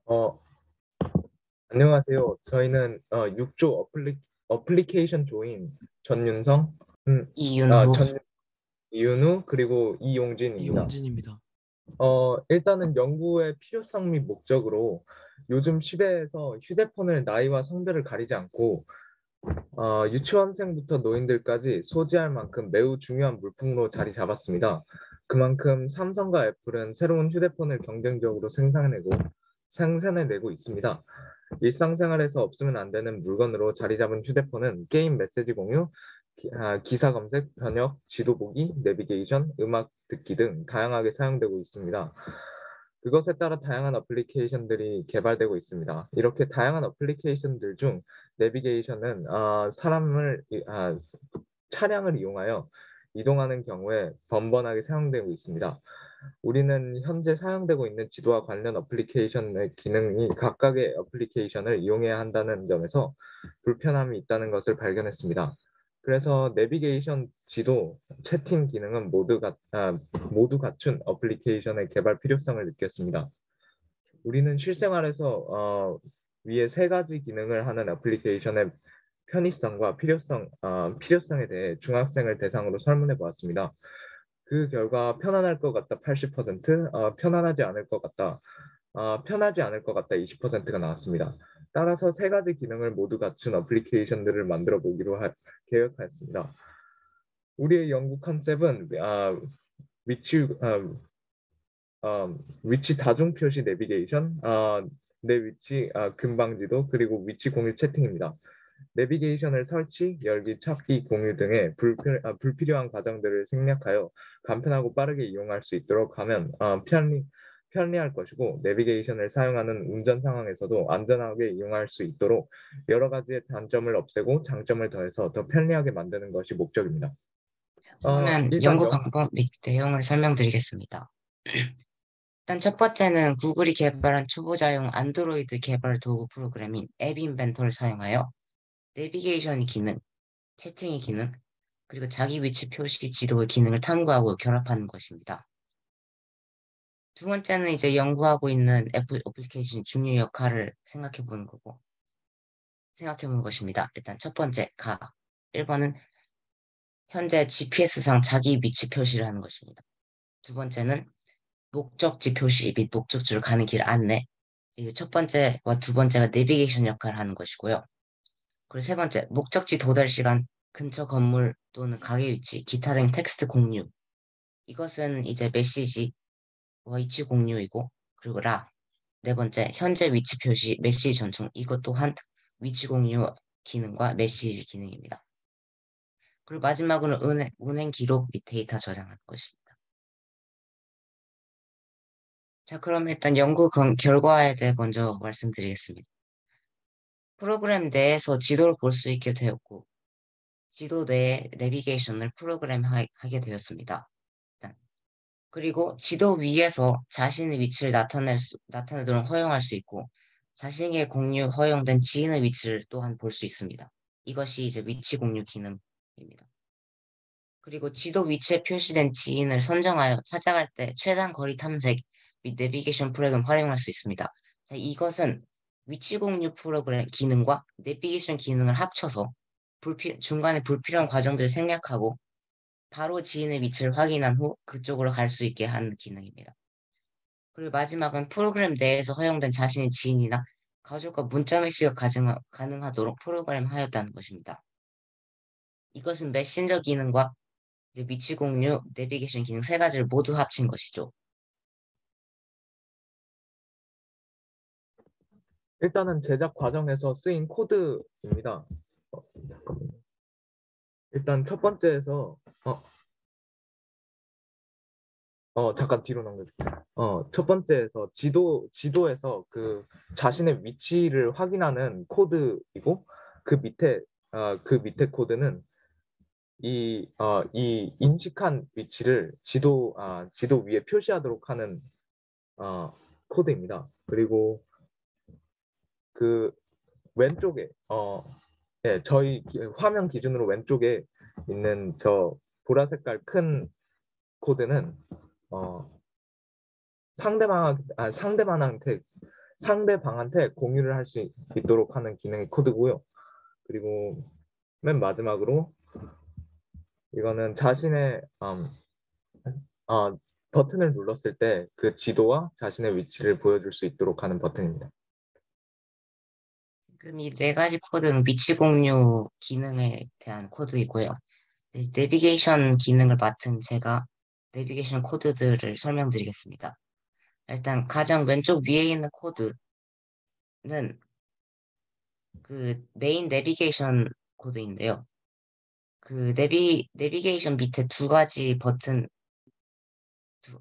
어, 안녕하세요. 저희는 6조 어플리케이션 조인 전윤성, 음, 이윤후, 이윤우, 그리고 이용진입니다. 이용진입니다. 일단은 연구의 필요성 및 목적으로 요즘 시대에서 휴대폰을 나이와 성별을 가리지 않고 유치원생부터 노인들까지 소지할 만큼 매우 중요한 물품으로 자리 잡았습니다. 그만큼 삼성과 애플은 새로운 휴대폰을 경쟁적으로 생산해내고 있습니다. 일상생활에서 없으면 안 되는 물건으로 자리 잡은 휴대폰은 게임 메시지 공유, 기사 검색, 번역, 지도 보기, 내비게이션, 음악 듣기 등 다양하게 사용되고 있습니다. 그것에 따라 다양한 어플리케이션들이 개발되고 있습니다. 이렇게 다양한 어플리케이션들 중 내비게이션은 차량을 이용하여 이동하는 경우에 번번하게 사용되고 있습니다. 우리는 현재 사용되고 있는 지도와 관련 어플리케이션의 기능이 각각의 어플리케이션을 이용해야 한다는 점에서 불편함이 있다는 것을 발견했습니다. 그래서 내비게이션, 지도, 채팅 기능은 모두 갖춘 어플리케이션의 개발 필요성을 느꼈습니다. 우리는 실생활에서 위에 세 가지 기능을 하는 어플리케이션의 편의성과 필요성에 대해 중학생을 대상으로 설문해 보았습니다. 그 결과 편안할 것 같다 80%, 편하지 않을 것 같다 20%가 나왔습니다. 따라서 세 가지 기능을 모두 갖춘 어플리케이션들을 계획하였습니다. 우리의 연구 컨셉은 위치, 위치 다중 표시 내비게이션, 내 위치 근방 지도, 그리고 위치 공유 채팅입니다. 내비게이션을 설치, 열기, 찾기, 공유 등의 불필요한 과정들을 생략하여 간편하고 빠르게 이용할 수 있도록 하면 편리할 것이고, 내비게이션을 사용하는 운전 상황에서도 안전하게 이용할 수 있도록 여러 가지의 단점을 없애고 장점을 더해서 더 편리하게 만드는 것이 목적입니다. 그러면 일단 연구 방법 및 내용을 설명드리겠습니다. 일단 첫 번째는 구글이 개발한 초보자용 안드로이드 개발 도구 프로그램인 앱 인벤터를 사용하여 내비게이션 기능, 채팅의 기능, 그리고 자기 위치 표시 지도의 기능을 탐구하고 결합하는 것입니다. 두 번째는 이제 연구하고 있는 애플리케이션 중요 역할을 생각해 보는 것입니다. 일단 첫 번째, 1번은 현재 GPS상 자기 위치 표시를 하는 것입니다. 두 번째는 목적지 표시 및 목적지로 가는 길 안내. 이제 첫 번째와 두 번째가 내비게이션 역할을 하는 것이고요. 그리고 세 번째, 목적지 도달 시간, 근처 건물 또는 가게 위치, 기타 등 텍스트 공유. 이것은 이제 메시지와 위치 공유이고, 그리고 네 번째, 현재 위치 표시, 메시지 전송. 이것 또한 위치 공유 기능과 메시지 기능입니다. 그리고 마지막으로 운행 기록 및 데이터 저장하는 것입니다. 자, 그럼 일단 결과에 대해 먼저 말씀드리겠습니다. 프로그램 내에서 지도를 볼 수 있게 되었고, 지도 내에 내비게이션을 하게 되었습니다. 일단. 그리고 지도 위에서 자신의 위치를 나타내도록 허용할 수 있고, 자신의 공유 허용된 지인의 위치를 또한 볼 수 있습니다. 이것이 이제 위치 공유 기능입니다. 그리고 지도 위치에 표시된 지인을 선정하여 찾아갈 때 최단 거리 탐색 및 내비게이션 프로그램 활용할 수 있습니다. 자, 이것은 위치 공유 프로그램 기능과 내비게이션 기능을 합쳐서 중간에 불필요한 과정들을 생략하고 바로 지인의 위치를 확인한 후 그쪽으로 갈 수 있게 하는 기능입니다. 그리고 마지막은 프로그램 내에서 허용된 자신의 지인이나 가족과 문자 메시지가 가능하도록 프로그램하였다는 것입니다. 이것은 메신저 기능과 이제 위치 공유, 내비게이션 기능 세 가지를 모두 합친 것이죠. 일단은 제작 과정에서 쓰인 코드입니다. 잠깐만요. 일단 첫 번째에서 잠깐 뒤로 넘겨줄게요. 첫 번째에서 지도에서 그 자신의 위치를 확인하는 코드이고 그 밑에 그 밑에 코드는 이 인식한 위치를 지도 위에 표시하도록 하는 어, 코드입니다. 그리고 그 왼쪽에 저희 화면 기준으로 왼쪽에 있는 저 보라 색깔 큰 코드는 어, 상대방한테 상대방한테 공유를 할 수 있도록 하는 기능의 코드고요. 그리고 맨 마지막으로 이거는 자신의 어, 버튼을 눌렀을 때 그 지도와 자신의 위치를 보여줄 수 있도록 하는 버튼입니다. 그럼 이 네 가지 코드는 위치 공유 기능에 대한 코드이고요. 내비게이션 기능을 맡은 제가 내비게이션 코드들을 설명드리겠습니다. 일단 가장 왼쪽 위에 있는 코드는 그 메인 내비게이션 코드인데요. 그 내비게이션 밑에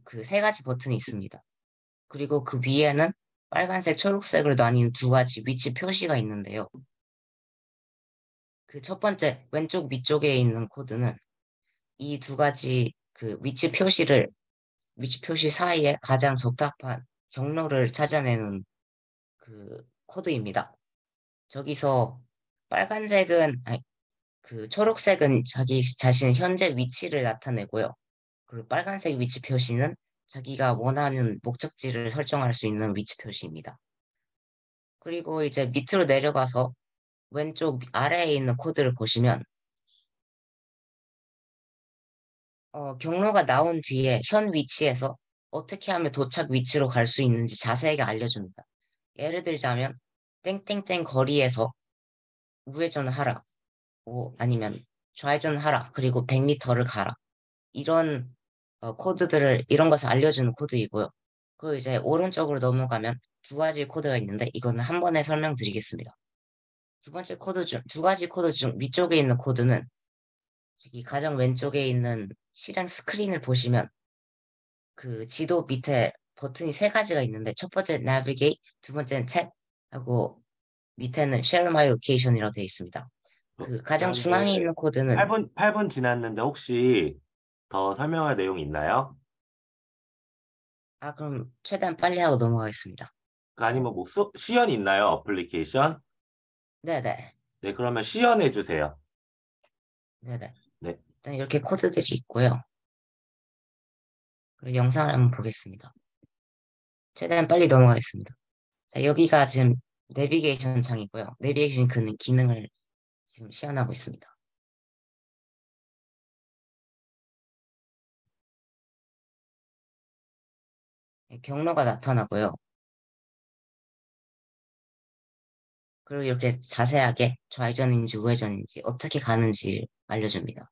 그 세 가지 버튼이 있습니다. 그리고 그 위에는 빨간색, 초록색으로 나뉜 두 가지 위치 표시가 있는데요. 그 첫 번째 왼쪽 위쪽에 있는 코드는 이 두 가지 그 위치 표시 사이에 가장 적합한 경로를 찾아내는 그 코드입니다. 저기서 아니, 그 초록색은 자기 자신의 현재 위치를 나타내고요. 그리고 빨간색 위치 표시는 자기가 원하는 목적지를 설정할 수 있는 위치 표시입니다. 그리고 이제 밑으로 내려가서 왼쪽 아래에 있는 코드를 보시면 경로가 나온 뒤에 현 위치에서 어떻게 하면 도착 위치로 갈 수 있는지 자세하게 알려줍니다. 예를 들자면 땡땡땡 거리에서 우회전을 하라. 아니면 좌회전하라. 그리고 100m를 가라. 이런 이런 것을 알려주는 코드이고요. 그리고 이제 오른쪽으로 넘어가면 두 가지 코드가 있는데 이거는 한 번에 설명드리겠습니다. 두 가지 코드 중 위쪽에 있는 코드는 저기 가장 왼쪽에 있는 실행 스크린을 보시면 그 지도 밑에 버튼이 세 가지가 있는데 첫 번째 Navigate, 두 번째는 Chat 하고 밑에는 Share My Location이라고 되어 있습니다. 그 가장 중앙에 그런데 있는 코드는 8분 지났는데 혹시 더 설명할 내용 있나요? 그럼 최대한 빨리 하고 넘어가겠습니다. 아니면 뭐 시연 있나요? 어플리케이션? 네네. 네, 그러면 시연해 주세요. 네네. 네. 일단 이렇게 코드들이 있고요. 그리고 영상을 한번 보겠습니다. 최대한 빨리 넘어가겠습니다. 자, 여기가 지금 내비게이션 창이고요. 내비게이션 기능을 지금 시연하고 있습니다. 경로가 나타나고요. 그리고 이렇게 자세하게 좌회전인지 우회전인지 어떻게 가는지 알려줍니다.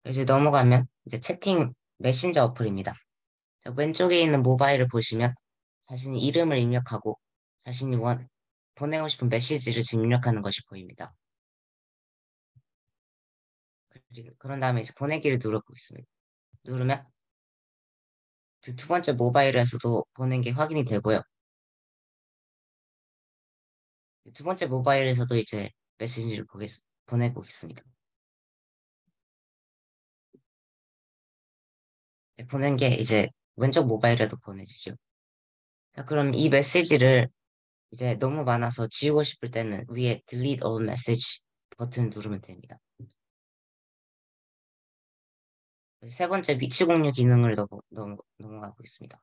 이제 넘어가면 이제 채팅 메신저 어플입니다. 자, 왼쪽에 있는 모바일을 보시면 자신이 이름을 입력하고 자신이 보내고 싶은 메시지를 지금 입력하는 것이 보입니다. 그런 다음에 이제 보내기를 누르고 있습니다. 누르면 그두 번째 모바일에서도 보낸 게 확인이 되고요. 두 번째 모바일에서도 이제 메시지를 보내보겠습니다. 보낸 게 이제 왼쪽 모바일에도 보내지죠. 자, 그럼 이 메시지를 이제 너무 많아서 지우고 싶을 때는 위에 Delete All Message 버튼을 누르면 됩니다. 세 번째 위치 공유 기능을 넘어가고 있습니다.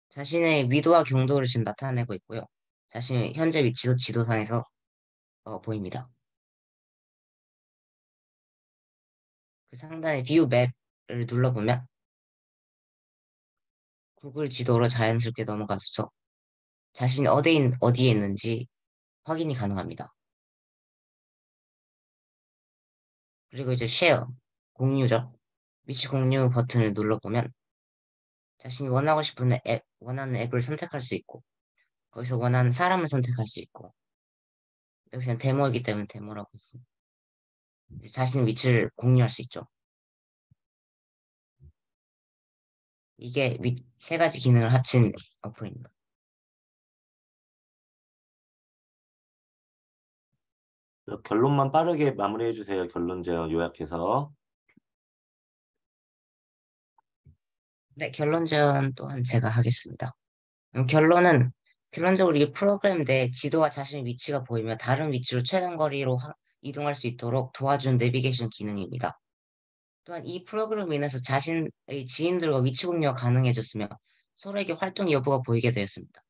자신의 위도와 경도를 지금 나타내고 있고요. 자신의 현재 위치도 지도상에서 보입니다. 그 상단에 View Map을 눌러보면 구글 지도로 자연스럽게 넘어가서 자신이 어디에 있는지 확인이 가능합니다. 그리고 이제 Share, 공유죠. 위치 공유 버튼을 눌러보면 자신이 원하는 앱을 선택할 수 있고, 거기서 원하는 사람을 선택할 수 있고, 여기서는 데모이기 때문에 데모라고 있습니다. 이제 자신의 위치를 공유할 수 있죠. 이게 세 가지 기능을 합친 어플입니다. 결론만 빠르게 마무리해 주세요. 결론 제어 요약해서. 네, 결론 제안 또한 제가 하겠습니다. 결론적으로 이 프로그램 내 지도와 자신의 위치가 보이면 다른 위치로 최단 거리로 이동할 수 있도록 도와준 내비게이션 기능입니다. 또한 이 프로그램으로 인해서 자신의 지인들과 위치 공유가 가능해졌으며 서로에게 활동 여부가 보이게 되었습니다.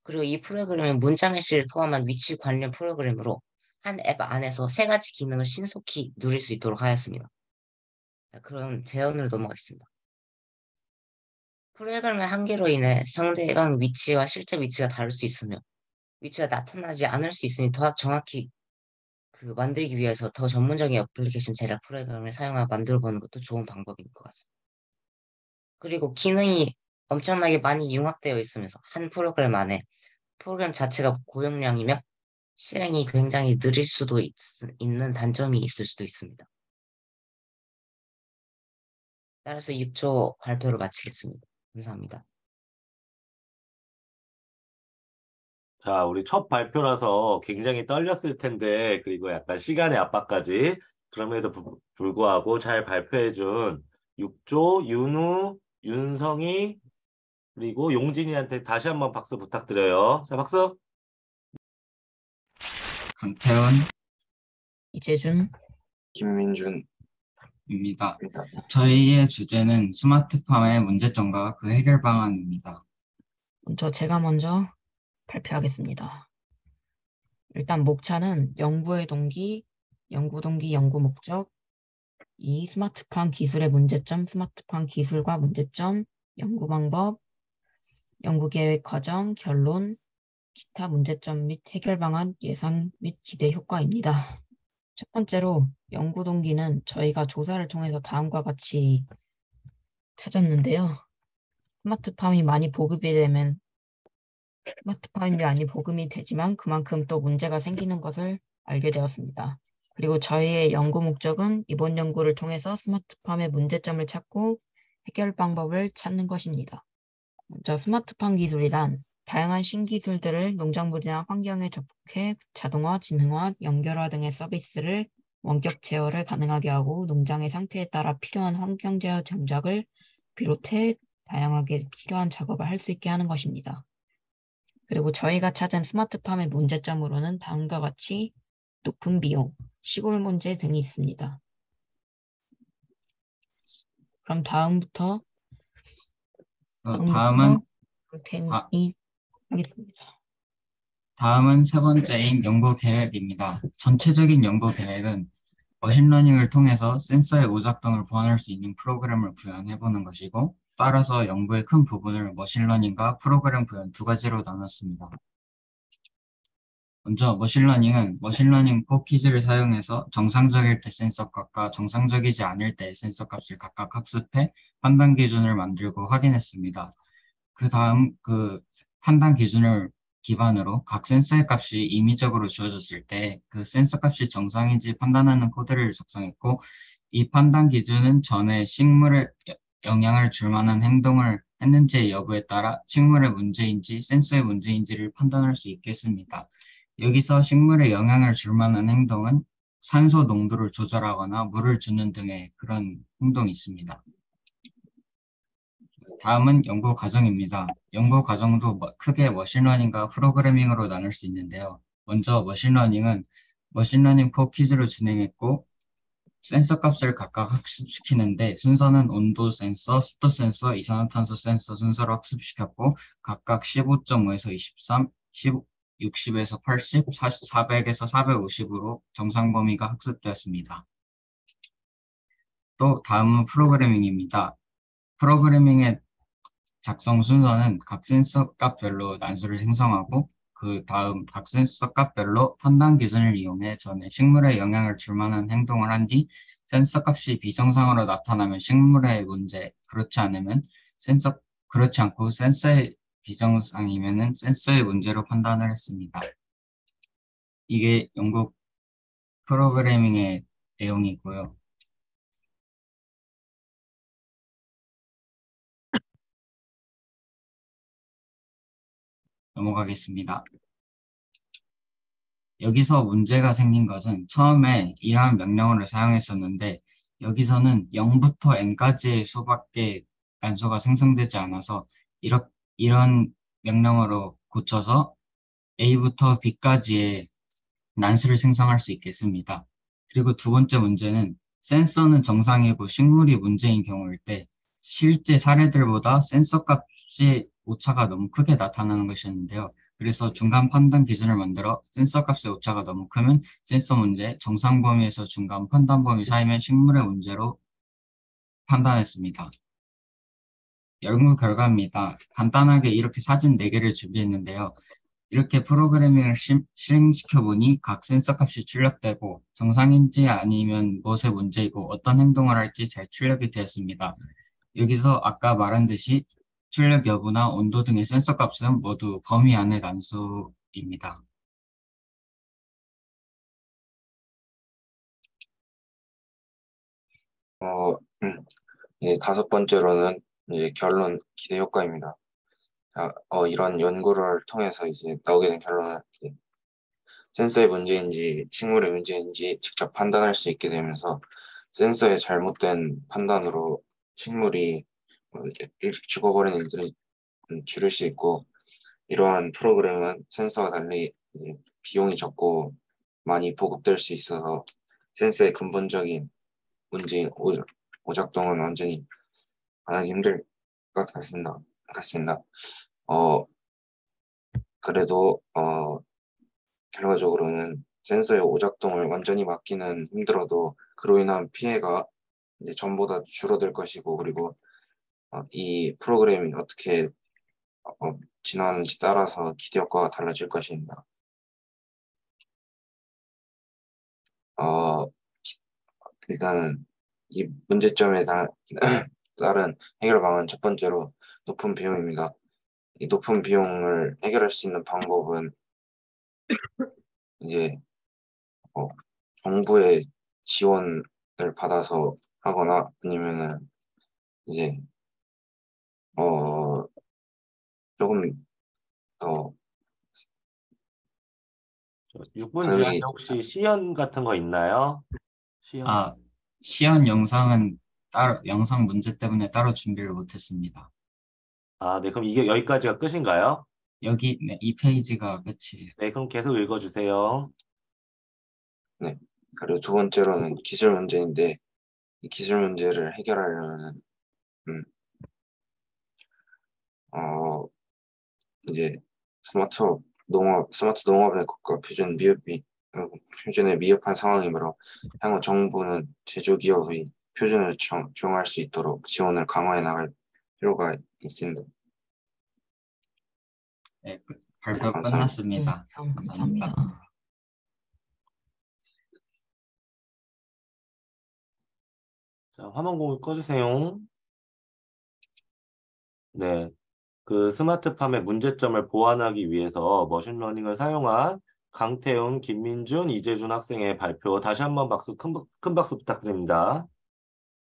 그리고 이 프로그램은 문자 메시지를 포함한 위치 관련 프로그램으로 한 앱 안에서 세 가지 기능을 신속히 누릴 수 있도록 하였습니다. 자, 그럼 제언을 넘어가겠습니다. 프로그램의 한계로 인해 상대방 위치와 실제 위치가 다를 수 있으며 위치가 나타나지 않을 수 있으니 더 정확히 만들기 위해서 더 전문적인 애플리케이션 제작 프로그램을 사용하여 만들어보는 것도 좋은 방법인 것 같습니다. 그리고 기능이 엄청나게 많이 융합되어 있으면서 한 프로그램 안에 프로그램 자체가 고용량이며 실행이 굉장히 느릴 수도 있는 단점이 있을 수도 있습니다. 따라서 6조 발표를 마치겠습니다. 감사합니다. 자, 우리 첫 발표라서 굉장히 떨렸을 텐데, 그리고 약간 시간의 압박까지. 그럼에도 불구하고 잘 발표해준 육조, 윤우, 윤성희, 그리고 용진이한테 다시 한번 박수 부탁드려요. 자, 박수! 강태훈 이재준, 김민준입니다. 저희의 주제는 스마트팜의 문제점과 그 해결 방안입니다. 제가 먼저 발표하겠습니다. 일단 목차는 연구의 동기, 연구 동기, 연구 목적, 2. 스마트팜 기술의 문제점, 스마트팜 기술과 문제점, 연구 방법, 연구 계획 과정, 결론, 기타 문제점 및 해결 방안, 예상 및 기대 효과입니다. 첫 번째로 연구 동기는 저희가 조사를 통해서 다음과 같이 찾았는데요. 스마트팜이 많이 보급이 되지만 그만큼 또 문제가 생기는 것을 알게 되었습니다. 그리고 저희의 연구 목적은 이번 연구를 통해서 스마트팜의 문제점을 찾고 해결 방법을 찾는 것입니다. 먼저 스마트팜 기술이란 다양한 신기술들을 농작물이나 환경에 접목해 자동화, 지능화, 연결화 등의 서비스를 원격 제어를 가능하게 하고 농장의 상태에 따라 필요한 환경 제어 전작을 비롯해 다양하게 필요한 작업을 할 수 있게 하는 것입니다. 그리고 저희가 찾은 스마트팜의 문제점으로는 다음과 같이 높은 비용, 시골 문제 등이 있습니다. 그럼 다음부터 다음은 강태훈이 하겠습니다. 다음은 세 번째인 연구 계획입니다. 전체적인 연구 계획은 머신러닝을 통해서 센서의 오작동을 보완할 수 있는 프로그램을 구현해보는 것이고, 따라서 연구의 큰 부분을 머신러닝과 프로그램 구현 두 가지로 나눴습니다. 먼저 머신러닝은 머신러닝 포키즈를 사용해서 정상적일 때 센서 값과 정상적이지 않을 때 센서 값을 각각 학습해 판단 기준을 만들고 확인했습니다. 그 다음 그 판단 기준을 기반으로 각 센서의 값이 임의적으로 주어졌을 때 그 센서 값이 정상인지 판단하는 코드를 작성했고, 이 판단 기준은 전에 식물에 영향을 줄 만한 행동을 했는지의 여부에 따라 식물의 문제인지 센서의 문제인지를 판단할 수 있겠습니다. 여기서 식물에 영향을 줄 만한 행동은 산소 농도를 조절하거나 물을 주는 등의 그런 행동이 있습니다. 다음은 연구 과정입니다. 연구 과정도 크게 머신러닝과 프로그래밍으로 나눌 수 있는데요. 먼저 머신러닝은 머신러닝 포키즈로 진행했고, 센서 값을 각각 학습시키는데 순서는 온도 센서, 습도 센서, 이산화탄소 센서 순서로 학습시켰고, 각각 15.5에서 23, 60에서 80, 400에서 450으로 정상 범위가 학습되었습니다. 또 다음은 프로그래밍입니다. 프로그래밍의 작성 순서는 각 센서 값별로 난수를 생성하고, 그 다음 각 센서 값별로 판단 기준을 이용해 전에 식물에 영향을 줄 만한 행동을 한 뒤 센서 값이 비정상으로 나타나면 식물의 문제, 그렇지 않고 센서의 비정상이면은 센서의 문제로 판단을 했습니다. 이게 연구 프로그래밍의 내용이고요. 넘어가겠습니다. 여기서 문제가 생긴 것은 처음에 이러한 명령어를 사용했었는데, 여기서는 0부터 n까지의 수밖에 난수가 생성되지 않아서 이런 명령어로 고쳐서 a부터 b까지의 난수를 생성할 수 있겠습니다. 그리고 두 번째 문제는 센서는 정상이고 식물이 문제인 경우일 때 실제 사례들보다 센서 값의 오차가 너무 크게 나타나는 것이었는데요. 그래서 중간 판단 기준을 만들어 센서 값의 오차가 너무 크면 센서 문제, 정상 범위에서 중간 판단 범위 사이면 식물의 문제로 판단했습니다. 연구 결과입니다. 간단하게 이렇게 사진 4개를 준비했는데요. 이렇게 프로그래밍을 실행시켜 보니 각 센서 값이 출력되고 정상인지 아니면 무엇의 문제이고 어떤 행동을 할지 잘 출력이 되었습니다. 여기서 아까 말한 듯이 출력 여부나 온도 등의 센서 값은 모두 범위 안의 난수입니다. 어, 이제 다섯 번째로는 이제 결론 기대 효과입니다. 이런 연구를 통해서 이제 나오게 된 결론은 이제 센서의 문제인지 식물의 문제인지 직접 판단할 수 있게 되면서 센서의 잘못된 판단으로 식물이 일찍 죽어버리는 일들이 줄일 수 있고, 이러한 프로그램은 센서와 달리 이제 비용이 적고 많이 보급될 수 있어서 센서의 근본적인 문제인 오작동은 완전히 안 하기 힘들 것 같습니다. 어, 그래도 결과적으로는 센서의 오작동을 완전히 막기는 힘들어도 그로 인한 피해가 이제 전보다 줄어들 것이고, 그리고 이 프로그램이 어떻게 진화하는지 따라서 기대 효과가 달라질 것입니다. 어, 일단은 이 문제점에 따른 해결 방안 첫 번째로 높은 비용입니다. 이 높은 비용을 해결할 수 있는 방법은 이제 정부의 지원을 받아서 하거나 아니면은 이제 조금 더 6분 가격이 지원자 혹시 시연 같은 거 있나요? 시연. 시연 영상은 따로, 영상 문제 때문에 따로 준비를 못했습니다. 네, 그럼 이게 여기까지가 끝인가요? 네, 이 페이지가 끝이에요. 네, 그럼 계속 읽어주세요. 네. 그리고 두 번째로는 기술 문제인데, 이 기술 문제를 해결하려면 이제 스마트 농업의 국가 표준에 미흡한 상황이므로 향후 정부는 제조기업의 표준을 적용할 수 있도록 지원을 강화해 나갈 필요가 있습니다. 네, 발표 감사합니다. 끝났습니다. 감사합니다. 자, 화면 공유 꺼주세요. 네, 그 스마트팜의 문제점을 보완하기 위해서 머신러닝을 사용한 강태훈, 김민준, 이재준 학생의 발표 다시 한번 큰 박수 부탁드립니다.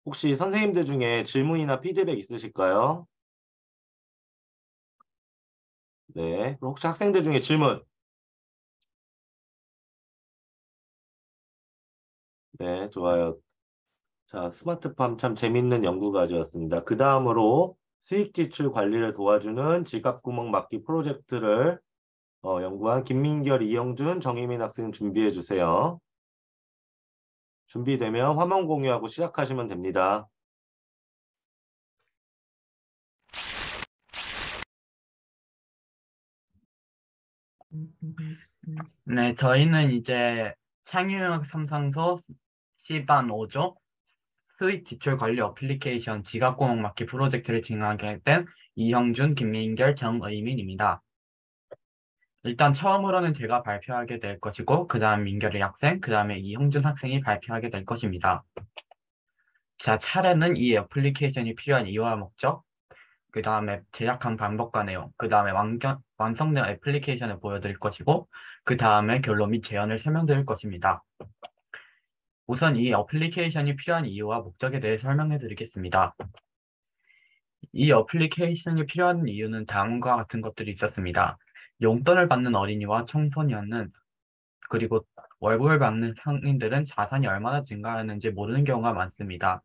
혹시 선생님들 중에 질문이나 피드백 있으실까요? 네, 그럼 혹시 학생들 중에 질문? 네, 좋아요. 자, 스마트팜 참 재밌는 연구 과제였습니다. 그 다음으로 수익 지출 관리를 도와주는 지갑구멍 막기 프로젝트를 연구한 김민결, 이영준, 정희민 학생 준비해 주세요. 준비되면 화면 공유하고 시작하시면 됩니다. 네, 저희는 이제 창의력 삼상서 C반 5조 수익 지출 관리 어플리케이션 지갑구멍 막기 프로젝트를 진행하게 된 이형준, 김민결, 정의민입니다. 일단 처음으로는 제가 발표하게 될 것이고 그 다음 민결이 학생, 그 다음에 이형준 학생이 발표하게 될 것입니다. 자, 차례는 이 어플리케이션이 필요한 이유와 목적, 그 다음에 제작한 방법과 내용, 그 다음에 완성된 애플리케이션을 보여드릴 것이고 그 다음에 결론 및 제안을 설명드릴 것입니다. 우선 이 어플리케이션이 필요한 이유와 목적에 대해 설명해 드리겠습니다. 이 어플리케이션이 필요한 이유는 다음과 같은 것들이 있었습니다. 용돈을 받는 어린이와 청소년은 그리고 월급을 받는 성인들은 자산이 얼마나 증가하는지 모르는 경우가 많습니다.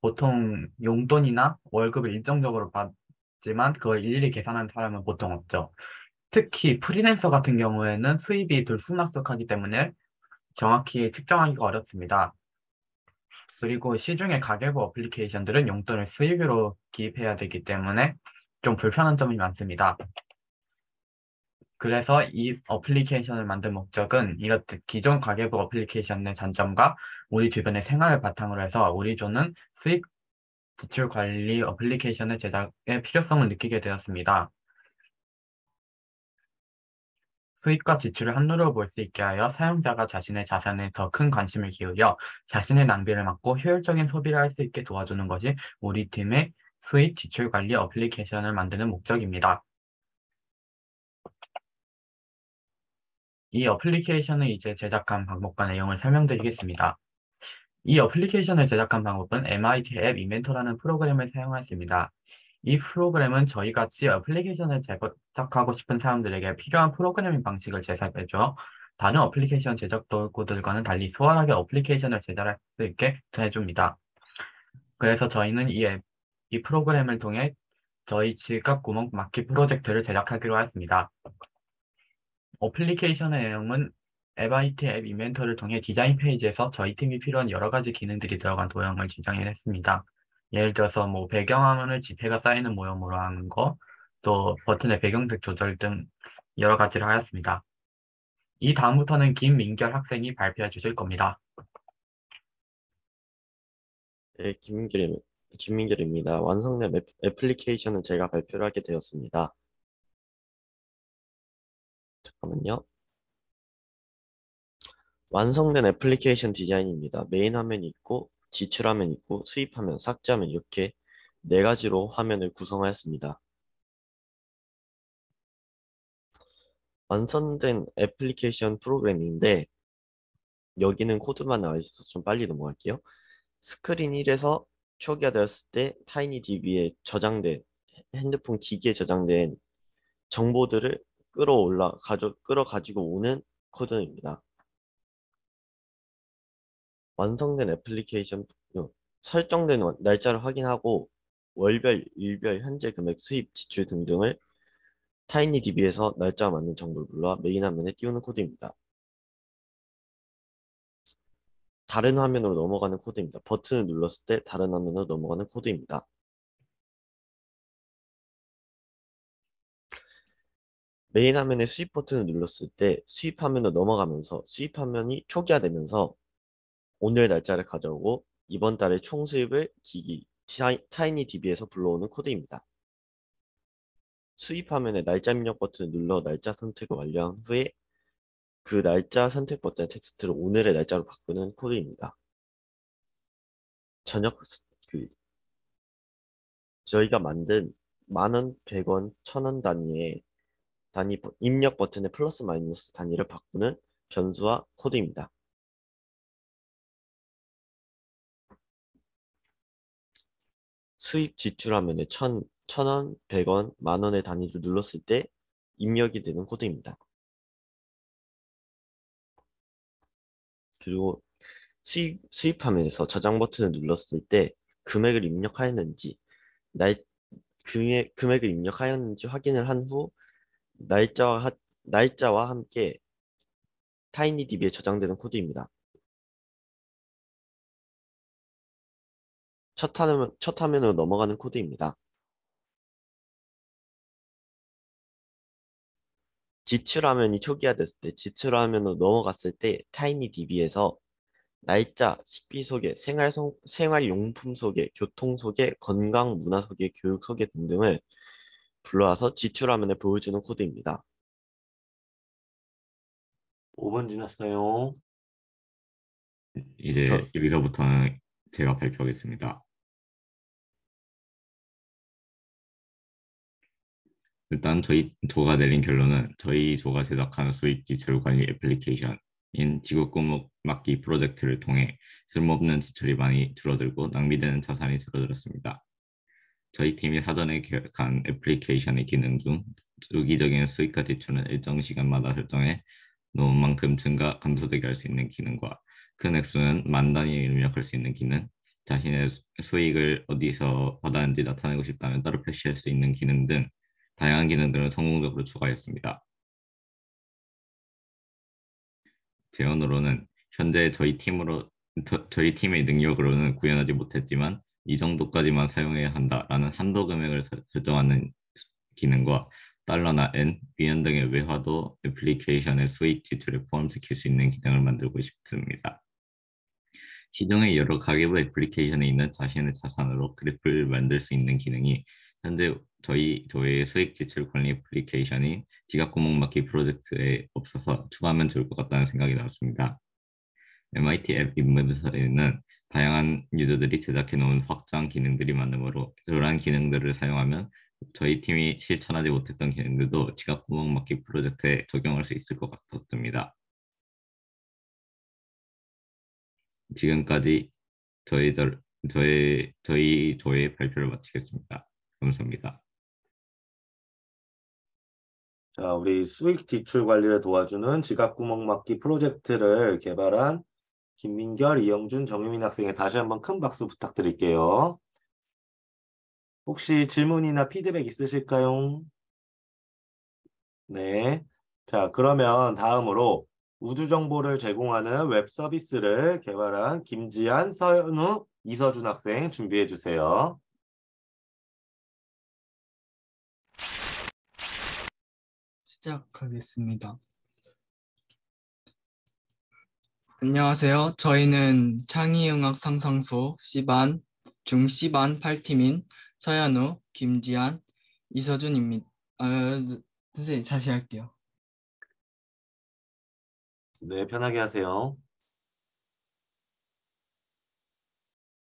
보통 용돈이나 월급을 일정적으로 받지만 그걸 일일이 계산하는 사람은 보통 없죠. 특히 프리랜서 같은 경우에는 수입이 들쑥날쑥하기 때문에 정확히 측정하기가 어렵습니다. 그리고 시중의 가계부 어플리케이션들은 용돈을 수익으로 기입해야 되기 때문에 좀 불편한 점이 많습니다. 그래서 이 어플리케이션을 만든 목적은 이렇듯 기존 가계부 어플리케이션의 단점과 우리 주변의 생활을 바탕으로 해서 우리 조는 수익 지출 관리 어플리케이션의 제작의 필요성을 느끼게 되었습니다. 수익과 지출을 한눈으로 볼 수 있게 하여 사용자가 자신의 자산에 더 큰 관심을 기울여 자신의 낭비를 막고 효율적인 소비를 할 수 있게 도와주는 것이 우리 팀의 수익 지출 관리 어플리케이션을 만드는 목적입니다. 이 어플리케이션을 이제 제작한 방법과 내용을 설명드리겠습니다. 이 어플리케이션을 제작한 방법은 MIT 앱 이벤터라는 프로그램을 사용했습니다. 이 프로그램은 저희 같이 어플리케이션을 제작하고 싶은 사람들에게 필요한 프로그래밍 방식을 제작해줘 다른 어플리케이션 제작 도구들과는 달리 수월하게 어플리케이션을 제작할 수 있게 해줍니다. 그래서 저희는 이 프로그램을 통해 저희 지갑 구멍 막기 프로젝트를 제작하기로 했습니다. 어플리케이션의 내용은 MIT 앱 이벤터를 통해 디자인 페이지에서 저희 팀이 필요한 여러 가지 기능들이 들어간 도형을 지정했습니다. 예를 들어서 뭐 배경화면을 지폐가 쌓이는 모형으로 하는 거, 또 버튼의 배경색 조절 등 여러 가지를 하였습니다. 이 다음부터는 김민결 학생이 발표해 주실 겁니다. 네, 김민결입니다. 완성된 애플리케이션은 제가 발표를 하게 되었습니다. 잠깐만요. 완성된 애플리케이션 디자인입니다. 메인 화면이 있고, 지출 화면이 있고, 수입 화면, 삭제 화면 이렇게 네 가지로 화면을 구성하였습니다. 완성된 애플리케이션 프로그램인데 여기는 코드만 나와 있어서 좀 빨리 넘어갈게요. 스크린 1에서 초기화되었을 때 타이니DB에 저장된 핸드폰 기기에 저장된 정보들을 끌어가지고 오는 코드입니다. 완성된 애플리케이션 설정된 날짜를 확인하고 월별, 일별, 현재 금액, 수입, 지출 등등을 타이니DB에서 날짜와 맞는 정보를 불러 메인 화면에 띄우는 코드입니다. 다른 화면으로 넘어가는 코드입니다. 버튼을 눌렀을 때 다른 화면으로 넘어가는 코드입니다. 메인 화면의 수입 버튼을 눌렀을 때 수입 화면으로 넘어가면서 수입 화면이 초기화되면서 오늘 날짜를 가져오고 이번 달의 총 수입을 기기 타이니DB에서 불러오는 코드입니다. 수입 화면의 날짜 입력 버튼을 눌러 날짜 선택을 완료한 후에 그 날짜 선택 버튼의 텍스트를 오늘의 날짜로 바꾸는 코드입니다. 저희가 만든 만원, 100원, 1000원 단위의 입력 버튼의 플러스 마이너스 단위를 바꾸는 변수와 코드입니다. 수입 지출 화면에 1000원, 100원, 만원의 단위를 눌렀을 때 입력이 되는 코드입니다. 그리고 수입 화면에서 저장 버튼을 눌렀을 때 금액을 입력하였는지 금액을 입력하였는지 확인을 한 후 날짜와 함께 타이니DB에 저장되는 코드입니다. 첫 화면으로 넘어가는 코드입니다. 지출 화면이 초기화됐을 때 지출 화면으로 넘어갔을 때 타이니DB에서 날짜, 식비 소개, 생활용품 소개, 교통 소개, 건강 문화 소개, 교육 소개 등등을 불러와서 지출 화면에 보여주는 코드입니다. 5분 지났어요. 이제 여기서부터는 제가 발표하겠습니다. 일단 저희 조가 내린 결론은 저희 조가 제작한 수익 지출 관리 애플리케이션인 지급구멍 막기 프로젝트를 통해 쓸모없는 지출이 많이 줄어들고 낭비되는 자산이 줄어들었습니다. 저희 팀이 사전에 계획한 애플리케이션의 기능 중 주기적인 수익과 지출은 일정 시간마다 설정해 놓은 만큼 증가, 감소되게 할 수 있는 기능과 큰 액수는 만 단위에 입력할 수 있는 기능, 자신의 수익을 어디서 받았는지 나타내고 싶다면 따로 표시할 수 있는 기능 등 다양한 기능들을 성공적으로 추가했습니다. 제언으로는 현재 저희 팀으로 저희 팀의 능력으로는 구현하지 못했지만 이 정도까지만 사용해야 한다라는 한도 금액을 설정하는 기능과 달러나 엔, 위원 등의 외화도 애플리케이션의 수익 지출에 포함시킬 수 있는 기능을 만들고 싶습니다. 시중의 여러 가계부 애플리케이션에 있는 자신의 자산으로 그래프를 만들 수 있는 기능이 현재 저희의 수익 지출 관리 애플리케이션인 지갑구멍 막기 프로젝트에 없어서 추가하면 좋을 것 같다는 생각이 나왔습니다. MIT 앱 입문서에는 다양한 유저들이 제작해 놓은 확장 기능들이 많으므로 그러한 기능들을 사용하면 저희 팀이 실천하지 못했던 기능들도 지갑구멍 막기 프로젝트에 적용할 수 있을 것 같았습니다. 지금까지 저의 발표를 마치겠습니다. 감사합니다. 자, 우리 수익 지출 관리를 도와주는 지갑구멍 막기 프로젝트를 개발한 김민결, 이영준, 정유민 학생에 다시 한번 큰 박수 부탁드릴게요. 혹시 질문이나 피드백 있으실까요? 네. 자, 그러면 다음으로 우주 정보를 제공하는 웹 서비스를 개발한 김지한, 서현우, 이서준 학생 준비해 주세요. 시작하겠습니다. 안녕하세요. 저희는 창의응학 상상소 C반, 중 C반 8팀인 서현우, 김지한, 이서준입니다. 선생님 다시 할게요. 네, 편하게 하세요.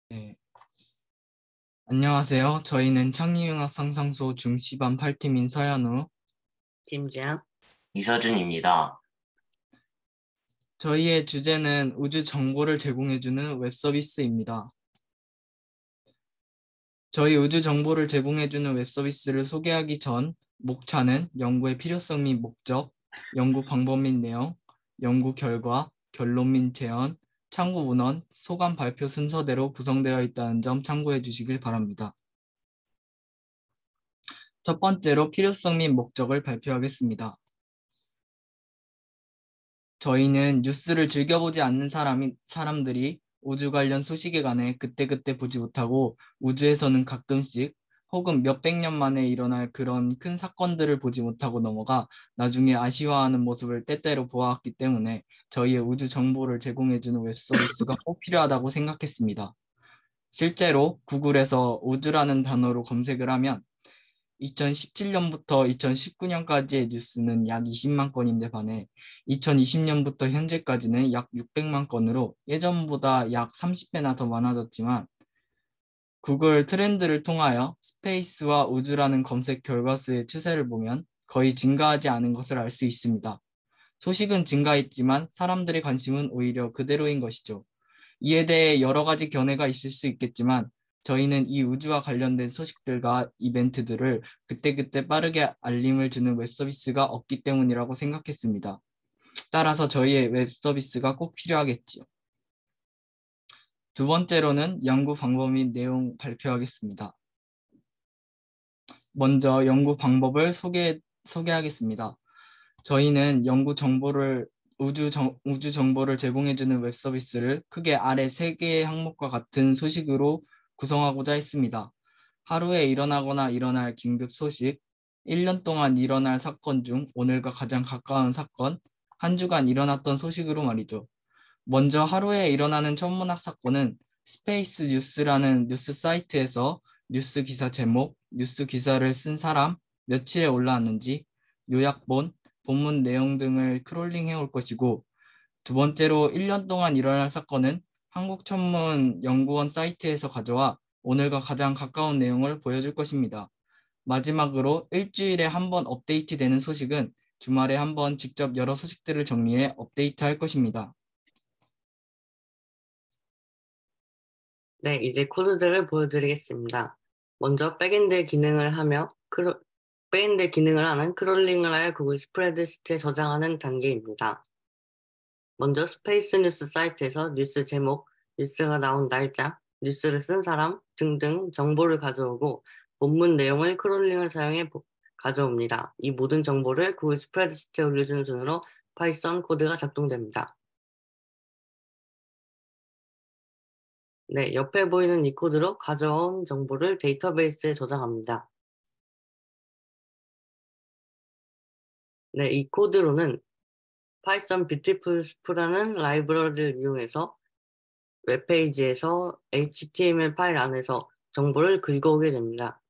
네. 안녕하세요. 저희는 창의응학 상상소 중 C반 8팀인 서현우, 김지한, 이서준입니다. 저희의 주제는 우주 정보를 제공해주는 웹 서비스입니다. 저희 우주 정보를 제공해주는 웹 서비스를 소개하기 전 목차는 연구의 필요성 및 목적, 연구 방법 및 내용, 연구 결과, 결론 및 제언, 참고 문헌, 소감 발표 순서대로 구성되어 있다는 점 참고해 주시길 바랍니다. 첫 번째로 필요성 및 목적을 발표하겠습니다. 저희는 뉴스를 즐겨보지 않는 사람들이 우주 관련 소식에 관해 그때그때 보지 못하고 우주에서는 가끔씩 혹은 몇백 년 만에 일어날 그런 큰 사건들을 보지 못하고 넘어가 나중에 아쉬워하는 모습을 때때로 보아왔기 때문에 저희의 우주 정보를 제공해주는 웹 서비스가 꼭 필요하다고 생각했습니다. 실제로 구글에서 우주라는 단어로 검색을 하면 2017년부터 2019년까지의 뉴스는 약 20만 건인데 반해 2020년부터 현재까지는 약 600만 건으로 예전보다 약 30배나 더 많아졌지만 구글 트렌드를 통하여 스페이스와 우주라는 검색 결과 수의 추세를 보면 거의 증가하지 않은 것을 알 수 있습니다. 소식은 증가했지만 사람들의 관심은 오히려 그대로인 것이죠. 이에 대해 여러 가지 견해가 있을 수 있겠지만 저희는 이 우주와 관련된 소식들과 이벤트들을 그때그때 빠르게 알림을 주는 웹 서비스가 없기 때문이라고 생각했습니다. 따라서 저희의 웹 서비스가 꼭 필요하겠지요. 두 번째로는 연구 방법 및 내용 발표하겠습니다. 먼저 연구 방법을 소개하겠습니다. 저희는 우주 정보를 제공해주는 웹 서비스를 크게 아래 3개의 항목과 같은 소식으로 구성하고자 했습니다. 하루에 일어나거나 일어날 긴급 소식, 1년 동안 일어날 사건 중 오늘과 가장 가까운 사건, 한 주간 일어났던 소식으로 말이죠. 먼저 하루에 일어나는 천문학 사건은 스페이스 뉴스라는 뉴스 사이트에서 뉴스 기사 제목, 뉴스 기사를 쓴 사람, 며칠에 올라왔는지, 요약본, 본문 내용 등을 크롤링해 올 것이고, 두 번째로 1년 동안 일어날 사건은 한국천문연구원 사이트에서 가져와 오늘과 가장 가까운 내용을 보여줄 것입니다. 마지막으로 일주일에 한 번 업데이트되는 소식은 주말에 한 번 직접 여러 소식들을 정리해 업데이트할 것입니다. 네, 이제 코드들을 보여드리겠습니다. 먼저 백엔드 기능을 하는 크롤링을 하여 구글 스프레드시트에 저장하는 단계입니다. 먼저 스페이스 뉴스 사이트에서 뉴스 제목, 뉴스가 나온 날짜, 뉴스를 쓴 사람 등등 정보를 가져오고 본문 내용을 크롤링을 사용해 가져옵니다. 이 모든 정보를 구글 스프레드시트에 올려주는 순으로 파이썬 코드가 작동됩니다. 네, 옆에 보이는 이 코드로 가져온 정보를 데이터베이스에 저장합니다. 네, 이 코드로는 파이썬 뷰티풀스프라는 라이브러리를 이용해서 웹페이지에서 HTML 파일 안에서 정보를 긁어오게 됩니다.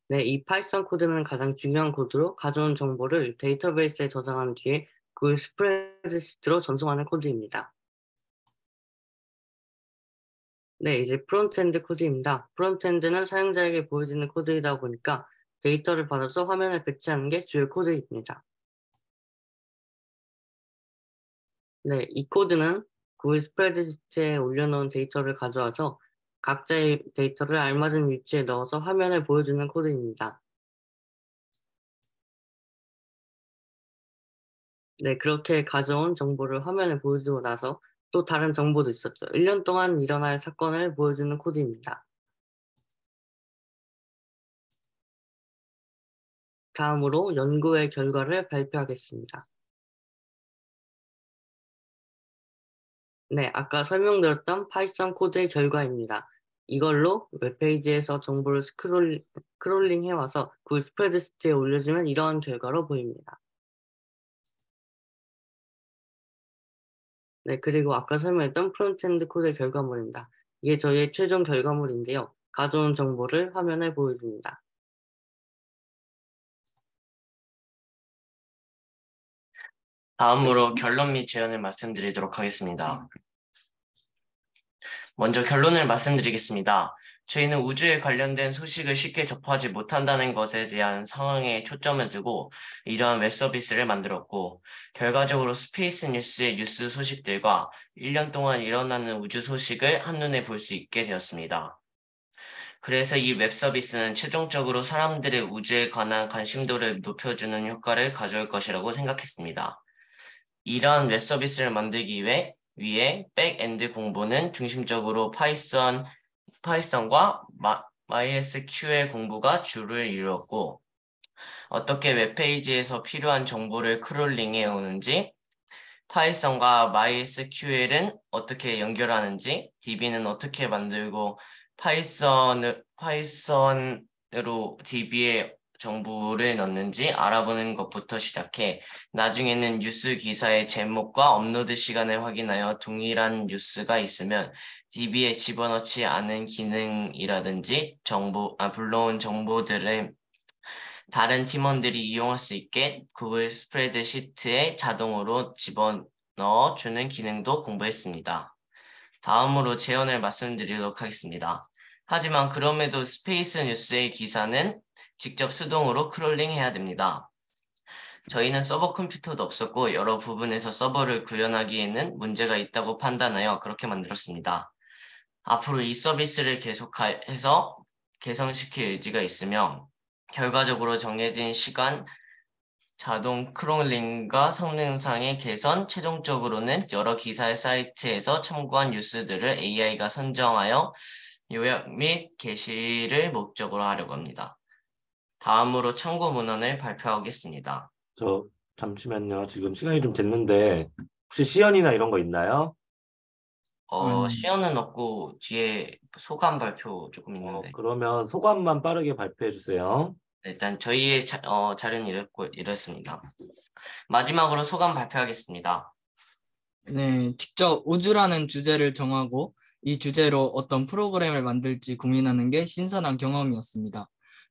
네, 이 파이썬 코드는 가장 중요한 코드로 가져온 정보를 데이터베이스에 저장한 뒤에 그걸 스프레드시트로 전송하는 코드입니다. 네, 이제 프론트엔드 코드입니다. 프론트엔드는 사용자에게 보여지는 코드이다 보니까 데이터를 받아서 화면에 배치하는 게 주요 코드입니다. 네, 이 코드는 구글 스프레드시트에 올려놓은 데이터를 가져와서 각자의 데이터를 알맞은 위치에 넣어서 화면에 보여주는 코드입니다. 네, 그렇게 가져온 정보를 화면에 보여주고 나서 또 다른 정보도 있었죠. 1년 동안 일어날 사건을 보여주는 코드입니다. 다음으로 연구의 결과를 발표하겠습니다. 네, 아까 설명드렸던 파이썬 코드의 결과입니다. 이걸로 웹페이지에서 정보를 스크롤링 해와서 구글 스프레드시트에 올려주면 이러한 결과로 보입니다. 네, 그리고 아까 설명했던 프론트엔드 코드의 결과물입니다. 이게 저희의 최종 결과물인데요. 가져온 정보를 화면에 보여줍니다. 다음으로 결론 및 제안을 말씀드리도록 하겠습니다. 먼저 결론을 말씀드리겠습니다. 저희는 우주에 관련된 소식을 쉽게 접하지 못한다는 것에 대한 상황에 초점을 두고 이러한 웹 서비스를 만들었고, 결과적으로 스페이스 뉴스의 뉴스 소식들과 1년 동안 일어나는 우주 소식을 한눈에 볼 수 있게 되었습니다. 그래서 이 웹 서비스는 최종적으로 사람들의 우주에 관한 관심도를 높여주는 효과를 가져올 것이라고 생각했습니다. 이러한 웹 서비스를 만들기 위해 백엔드 공부는 중심적으로 파이썬과 MySQL 공부가 주를 이루었고, 어떻게 웹페이지에서 필요한 정보를 크롤링해 오는지, 파이썬과 MySQL은 어떻게 연결하는지, DB는 어떻게 만들고 파이썬으로 DB에 정보를 넣는지 알아보는 것부터 시작해 나중에는 뉴스 기사의 제목과 업로드 시간을 확인하여 동일한 뉴스가 있으면 DB에 집어넣지 않은 기능이라든지 불러온 정보들을 다른 팀원들이 이용할 수 있게 구글 스프레드시트에 자동으로 집어넣어 주는 기능도 공부했습니다. 다음으로 제언을 말씀드리도록 하겠습니다. 하지만 그럼에도 스페이스 뉴스의 기사는 직접 수동으로 크롤링 해야 됩니다. 저희는 서버 컴퓨터도 없었고 여러 부분에서 서버를 구현하기에는 문제가 있다고 판단하여 그렇게 만들었습니다. 앞으로 이 서비스를 계속해서 개선시킬 의지가 있으며 결과적으로 정해진 시간 자동 크롤링과 성능상의 개선, 최종적으로는 여러 기사의 사이트에서 참고한 뉴스들을 AI가 선정하여 요약 및 게시를 목적으로 하려고 합니다. 다음으로 참고 문헌을 발표하겠습니다. 잠시만요. 지금 시간이 좀 됐는데 혹시 시연이나 이런 거 있나요? 시연은 없고 뒤에 소감 발표 조금 있는데. 그러면 소감만 빠르게 발표해 주세요. 일단 저희의 자료는 이렇습니다. 마지막으로 소감 발표하겠습니다. 네, 직접 우주라는 주제를 정하고 이 주제로 어떤 프로그램을 만들지 고민하는 게 신선한 경험이었습니다.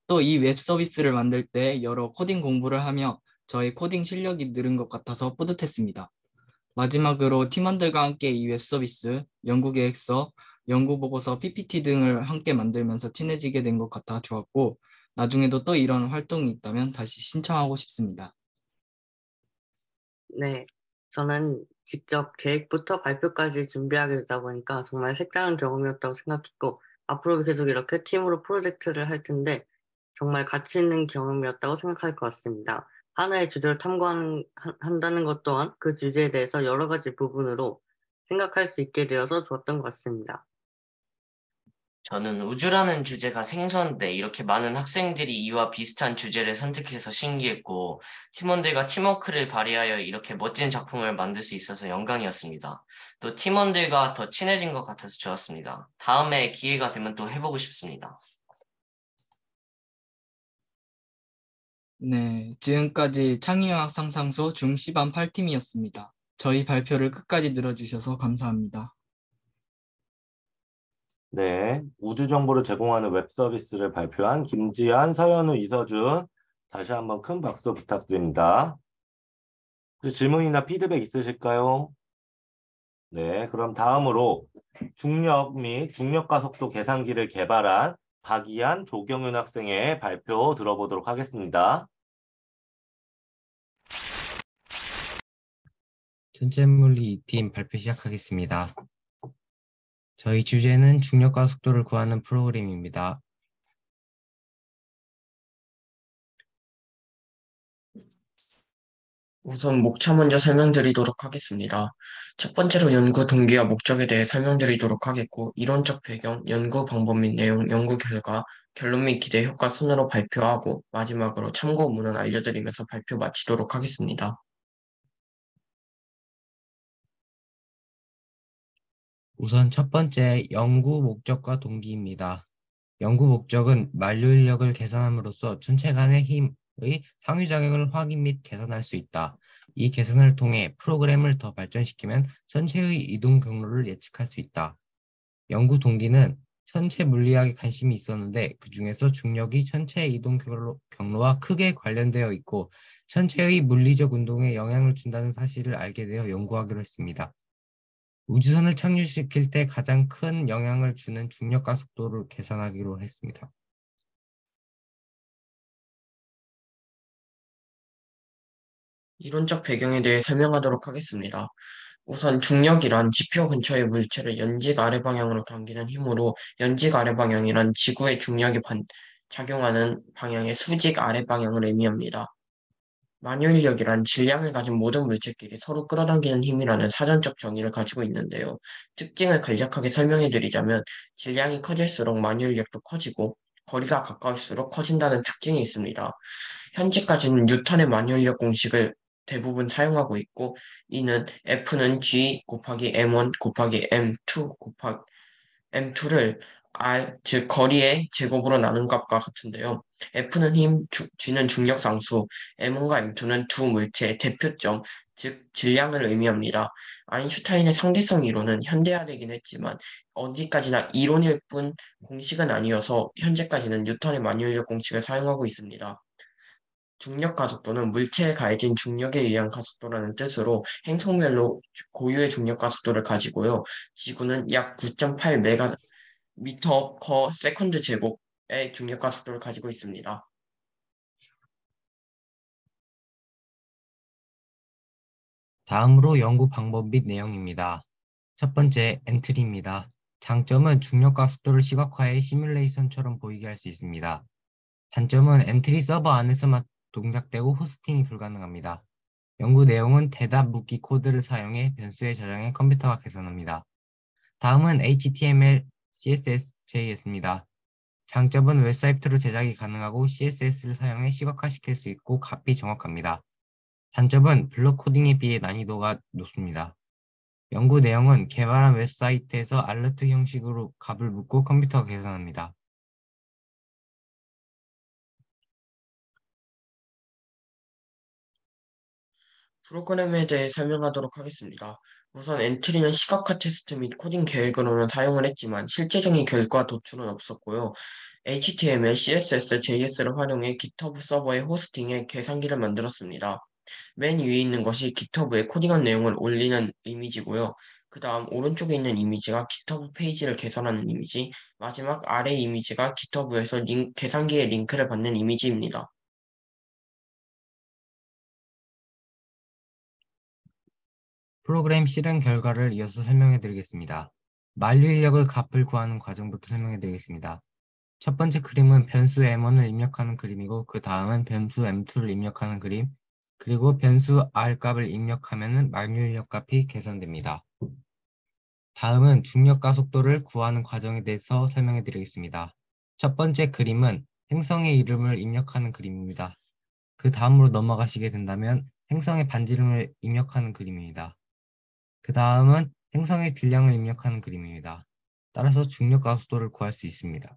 또 이 웹 서비스를 만들 때 여러 코딩 공부를 하며 저희 코딩 실력이 늘은 것 같아서 뿌듯했습니다. 마지막으로 팀원들과 함께 이 웹 서비스, 연구 계획서, 연구 보고서, PPT 등을 함께 만들면서 친해지게 된 것 같아 좋았고, 나중에도 또 이런 활동이 있다면 다시 신청하고 싶습니다. 네, 저는 직접 계획부터 발표까지 준비하게 되다 보니까 정말 색다른 경험이었다고 생각했고, 앞으로도 계속 이렇게 팀으로 프로젝트를 할 텐데 정말 가치 있는 경험이었다고 생각할 것 같습니다. 하나의 주제를 탐구한다는 것 또한 그 주제에 대해서 여러 가지 부분으로 생각할 수 있게 되어서 좋았던 것 같습니다. 저는 우주라는 주제가 생소한데 이렇게 많은 학생들이 이와 비슷한 주제를 선택해서 신기했고 팀원들과 팀워크를 발휘하여 이렇게 멋진 작품을 만들 수 있어서 영광이었습니다. 또 팀원들과 더 친해진 것 같아서 좋았습니다. 다음에 기회가 되면 또 해보고 싶습니다. 네, 지금까지 창의학 상상소 중시반 8팀이었습니다. 저희 발표를 끝까지 들어주셔서 감사합니다. 네, 우주 정보를 제공하는 웹 서비스를 발표한 김지한, 서현우, 이서준 다시 한번 큰 박수 부탁드립니다. 질문이나 피드백 있으실까요? 네, 그럼 다음으로 중력 및 중력과 속도 계산기를 개발한 박이한, 조경윤 학생의 발표 들어보도록 하겠습니다. 천체물리 2팀 발표 시작하겠습니다. 저희 주제는 중력과 속도를 구하는 프로그램입니다. 우선 목차 먼저 설명드리도록 하겠습니다. 첫 번째로 연구 동기와 목적에 대해 설명드리도록 하겠고, 이론적 배경, 연구 방법 및 내용, 연구 결과, 결론 및 기대 효과 순으로 발표하고, 마지막으로 참고 문헌 알려드리면서 발표 마치도록 하겠습니다. 우선 첫 번째 연구 목적과 동기입니다. 연구 목적은 만류 인력을 계산함으로써 천체 간의 힘의 상호작용을 확인 및 계산할 수 있다. 이 계산을 통해 프로그램을 더 발전시키면 천체의 이동 경로를 예측할 수 있다. 연구 동기는 천체 물리학에 관심이 있었는데 그 중에서 중력이 천체의 이동 경로와 크게 관련되어 있고 천체의 물리적 운동에 영향을 준다는 사실을 알게 되어 연구하기로 했습니다. 우주선을 착륙시킬 때 가장 큰 영향을 주는 중력과 속도를 계산하기로 했습니다. 이론적 배경에 대해 설명하도록 하겠습니다. 우선 중력이란 지표 근처의 물체를 연직 아래 방향으로 당기는 힘으로 연직 아래 방향이란 지구의 중력이 작용하는 방향의 수직 아래 방향을 의미합니다. 만유인력이란 질량을 가진 모든 물체끼리 서로 끌어당기는 힘이라는 사전적 정의를 가지고 있는데요. 특징을 간략하게 설명해드리자면 질량이 커질수록 만유인력도 커지고 거리가 가까울수록 커진다는 특징이 있습니다. 현재까지는 뉴턴의 만유인력 공식을 대부분 사용하고 있고 이는 F는 G 곱하기 M1 곱하기 M2 곱하기 M2를 R, 즉 거리의 제곱으로 나눈 값과 같은데요. F는 힘, G는 중력 상수, M1과 M2는 두 물체의 대표점, 즉 질량을 의미합니다. 아인슈타인의 상대성 이론은 현대화되긴 했지만 어디까지나 이론일 뿐 공식은 아니어서 현재까지는 뉴턴의 만유인력 공식을 사용하고 있습니다. 중력 가속도는 물체에 가해진 중력에 의한 가속도라는 뜻으로 행성별로 고유의 중력 가속도를 가지고요. 지구는 약 9.8 미터 퍼 세컨드 제곱의 중력 가속도를 가지고 있습니다. 다음으로 연구 방법 및 내용입니다. 첫 번째, 엔트리입니다. 장점은 중력과 속도를 시각화해 시뮬레이션처럼 보이게 할 수 있습니다. 단점은 엔트리 서버 안에서만 동작되고 호스팅이 불가능합니다. 연구 내용은 대답 묻기 코드를 사용해 변수에 저장해 컴퓨터가 계산합니다. 다음은 HTML, CSS, JS입니다. 장점은 웹사이트로 제작이 가능하고 CSS를 사용해 시각화시킬 수 있고 값이 정확합니다. 단점은 블록 코딩에 비해 난이도가 높습니다. 연구 내용은 개발한 웹사이트에서 알러트 형식으로 값을 묻고 컴퓨터가 계산합니다. 프로그램에 대해 설명하도록 하겠습니다. 우선 엔트리는 시각화 테스트 및 코딩 계획으로는 사용을 했지만 실제적인 결과 도출은 없었고요. HTML, CSS, JS를 활용해 GitHub 서버의 호스팅에 계산기를 만들었습니다. 맨 위에 있는 것이 GitHub에 코딩한 내용을 올리는 이미지고요. 그 다음 오른쪽에 있는 이미지가 GitHub 페이지를 개설하는 이미지, 마지막 아래 이미지가 GitHub에서 계산기의 링크를 받는 이미지입니다. 프로그램 실행 결과를 이어서 설명해 드리겠습니다. 만류 인력을 값을 구하는 과정부터 설명해 드리겠습니다. 첫 번째 그림은 변수 M1을 입력하는 그림이고 그 다음은 변수 M2를 입력하는 그림, 그리고 변수 R 값을 입력하면 만류 인력 값이 계산됩니다. 다음은 중력과 속도를 구하는 과정에 대해서 설명해 드리겠습니다. 첫 번째 그림은 행성의 이름을 입력하는 그림입니다. 그 다음으로 넘어가시게 된다면 행성의 반지름을 입력하는 그림입니다. 그 다음은 행성의 질량을 입력하는 그림입니다. 따라서 중력과 속도를 구할 수 있습니다.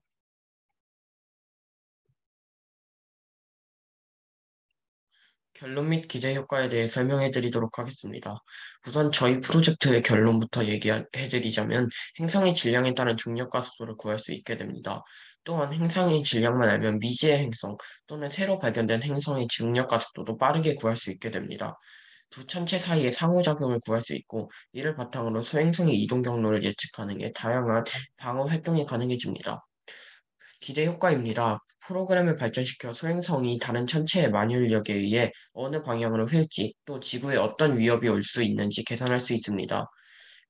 결론 및 기대 효과에 대해 설명해 드리도록 하겠습니다. 우선 저희 프로젝트의 결론부터 얘기해 드리자면 행성의 질량에 따른 중력과 속도를 구할 수 있게 됩니다. 또한 행성의 질량만 알면 미지의 행성 또는 새로 발견된 행성의 중력과 속도도 빠르게 구할 수 있게 됩니다. 두 천체 사이의 상호작용을 구할 수 있고 이를 바탕으로 소행성의 이동 경로를 예측하는 게 다양한 방어 활동이 가능해집니다. 기대 효과입니다. 프로그램을 발전시켜 소행성이 다른 천체의 만유인력에 의해 어느 방향으로 휠지 또 지구에 어떤 위협이 올 수 있는지 계산할 수 있습니다.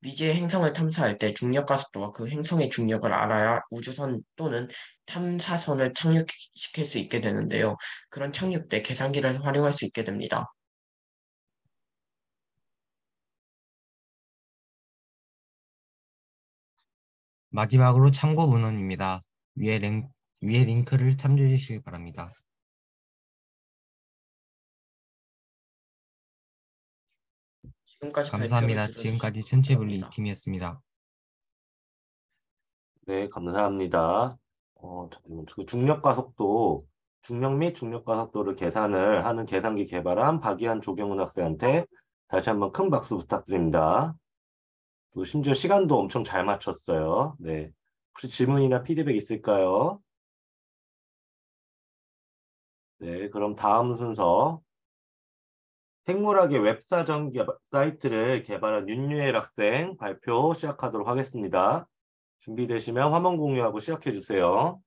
미지의 행성을 탐사할 때 중력과 속도와 그 행성의 중력을 알아야 우주선 또는 탐사선을 착륙시킬 수 있게 되는데요. 그런 착륙 때 계산기를 활용할 수 있게 됩니다. 마지막으로 참고 문헌입니다. 위에 링크를 참조해 주시기 바랍니다. 지금까지 발표를 감사합니다. 들어주셔서 지금까지 천체분리 감사합니다. 2팀이었습니다. 네, 감사합니다. 잠깐만요. 그 중력과 속도, 중력 및 중력과 속도를 계산을 하는 계산기 개발한 박이한 조경훈 학생한테 다시 한번 큰 박수 부탁드립니다. 또 심지어 시간도 엄청 잘 맞췄어요. 네. 혹시 질문이나 피드백 있을까요? 네, 그럼 다음 순서. 생물학의 웹사전 사이트를 개발한 윤유엘 학생 발표 시작하도록 하겠습니다. 준비되시면 화면 공유하고 시작해 주세요.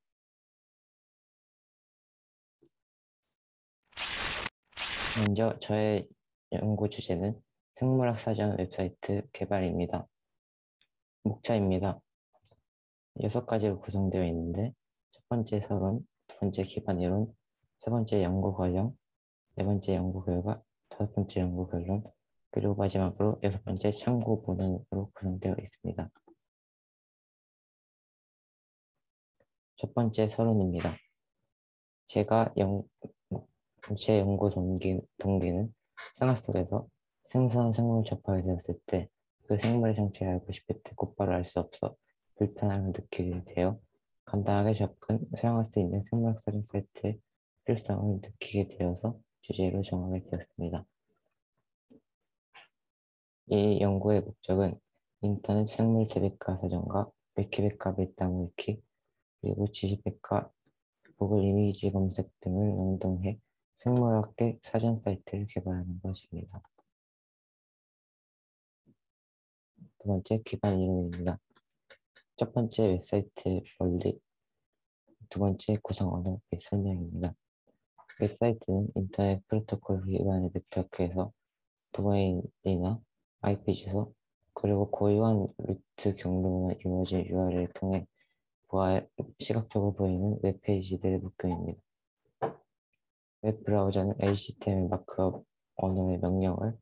먼저 저의 연구 주제는 생물학 사전 웹사이트 개발입니다. 목차입니다. 6가지로 구성되어 있는데 첫 번째 서론, 두 번째 기반 이론, 세 번째 연구 과정, 네 번째 연구 결과, 다섯 번째 연구 결론, 그리고 마지막으로 여섯 번째 참고 문헌으로 구성되어 있습니다. 첫 번째 서론입니다. 제 연구 동기는 생활 속에서 생소한 생물을 접하게 되었을 때 그 생물의 정체를 알고 싶을 때 곧바로 알 수 없어 불편함을 느끼게 되어 간단하게 사용할 수 있는 생물학 사전 사이트의 필요성을 느끼게 되어서 주제로 정하게 되었습니다. 이 연구의 목적은 인터넷 생물 대백과 사전과 위키백과 밀당 위키 그리고 지식백과 구글 이미지 검색 등을 연동해 생물학계 사전 사이트를 개발하는 것입니다. 두 번째 기반 이론입니다. 첫 번째 웹사이트 원리, 두 번째 구성 언어 및 설명입니다. 웹사이트는 인터넷 프로토콜 기반의 네트워크에서 도메인이나 IP 주소, 그리고 고유한 루트 경로만 이루어진 URL을 통해 시각적으로 보이는 웹페이지들의 묶음입니다. 웹브라우저는 HTML 마크업 언어의 명령을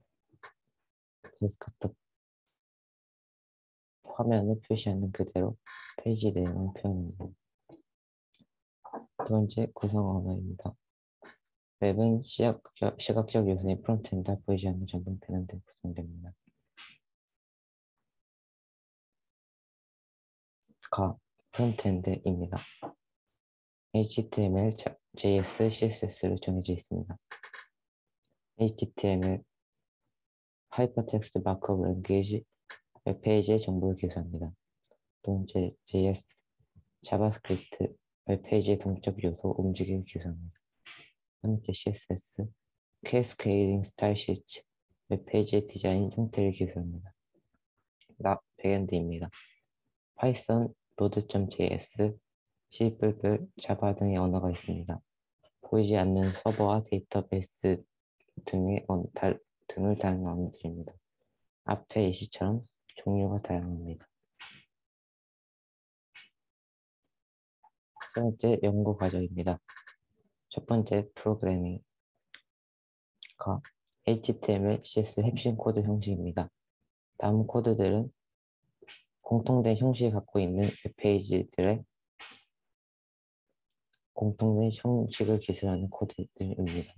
데스크톱 화면에 표시하는 그대로 페이지 내용을 표현합니다. 두 번째 구성 언어입니다. 웹은 시각적 요소인 프론트엔드가 보이지 않는 전동 패널로 구성됩니다. 프론트엔드입니다. HTML, JS, CSS로 정해져 있습니다. HTML, 하이퍼텍스트 마크업 랭귀지, 웹페이지의 정보를 기술합니다. 두 번째, JS, 자바스크립트, 웹페이지의 동적 요소 움직임을 기술합니다. 세 번째, CSS, 캐스케이딩 스타일 시트, 웹페이지의 디자인 형태를 기술합니다. 백엔드입니다. 파이썬, 노드.js, C++, 자바 등의 언어가 있습니다. 보이지 않는 서버와 데이터베이스 등을 다루는 언어들입니다. 앞의 예시처럼 종류가 다양합니다. 세 번째 연구 과정입니다. 첫 번째 프로그래밍 HTML, CSS 핵심 코드 형식입니다. 다음 코드들은 공통된 형식을 갖고 있는 웹페이지들의 공통된 형식을 기술하는 코드들입니다.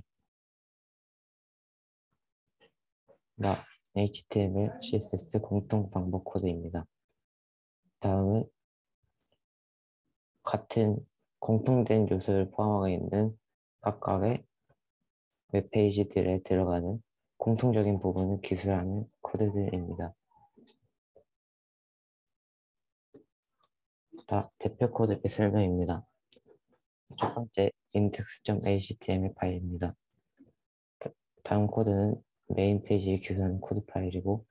HTML, CSS 공통 방법 코드입니다. 다음은 같은 공통된 요소를 포함하고 있는 각각의 웹페이지들에 들어가는 공통적인 부분을 기술하는 코드들입니다. 대표 코드의 설명입니다. 첫 번째, index.html 파일입니다. 다음 코드는 메인 페이지를 기술하는 코드 파일이고,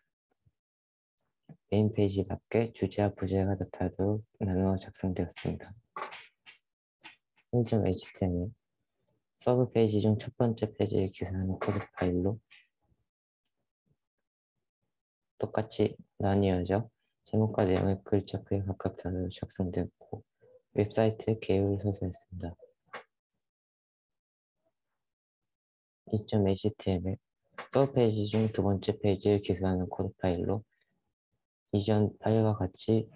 메인 페이지답게 주제와 부제가 나타나도록 나누어 작성되었습니다. 1.html 서브 페이지 중 첫 번째 페이지를 기술하는 코드 파일로 똑같이 나뉘어져 제목과 내용의 글자 크기 각각 다르게 작성되었고 웹사이트의 개요를 서술했습니다. 2.html 서브 페이지 중 두 번째 페이지를 기술하는 코드 파일로 이전 파일과 같이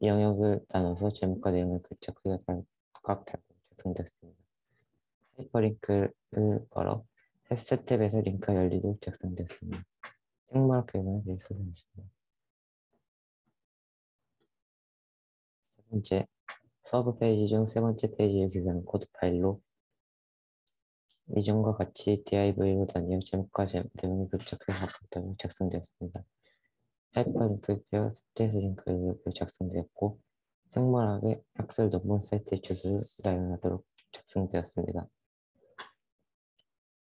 영역을 나눠서 제목과 내용의 글자 크기가 각각 다르게 작성되었습니다. 하이퍼링크를 걸어 스텝에서 링크가 열리도록 작성되었습니다. 생물학 결과를 서술했습니다. 세 번째, 서브 페이지 중 세 번째 페이지를 기술하는 코드 파일로 이전과 같이 div로 나뉘어 제목과 내용의 글자 크기가 각각 다르게 작성되었습니다. 하이퍼링크 되어 스테이트 링크로 작성되었고 생물학의 학술 논문 사이트의 주소를 나열하도록 작성되었습니다.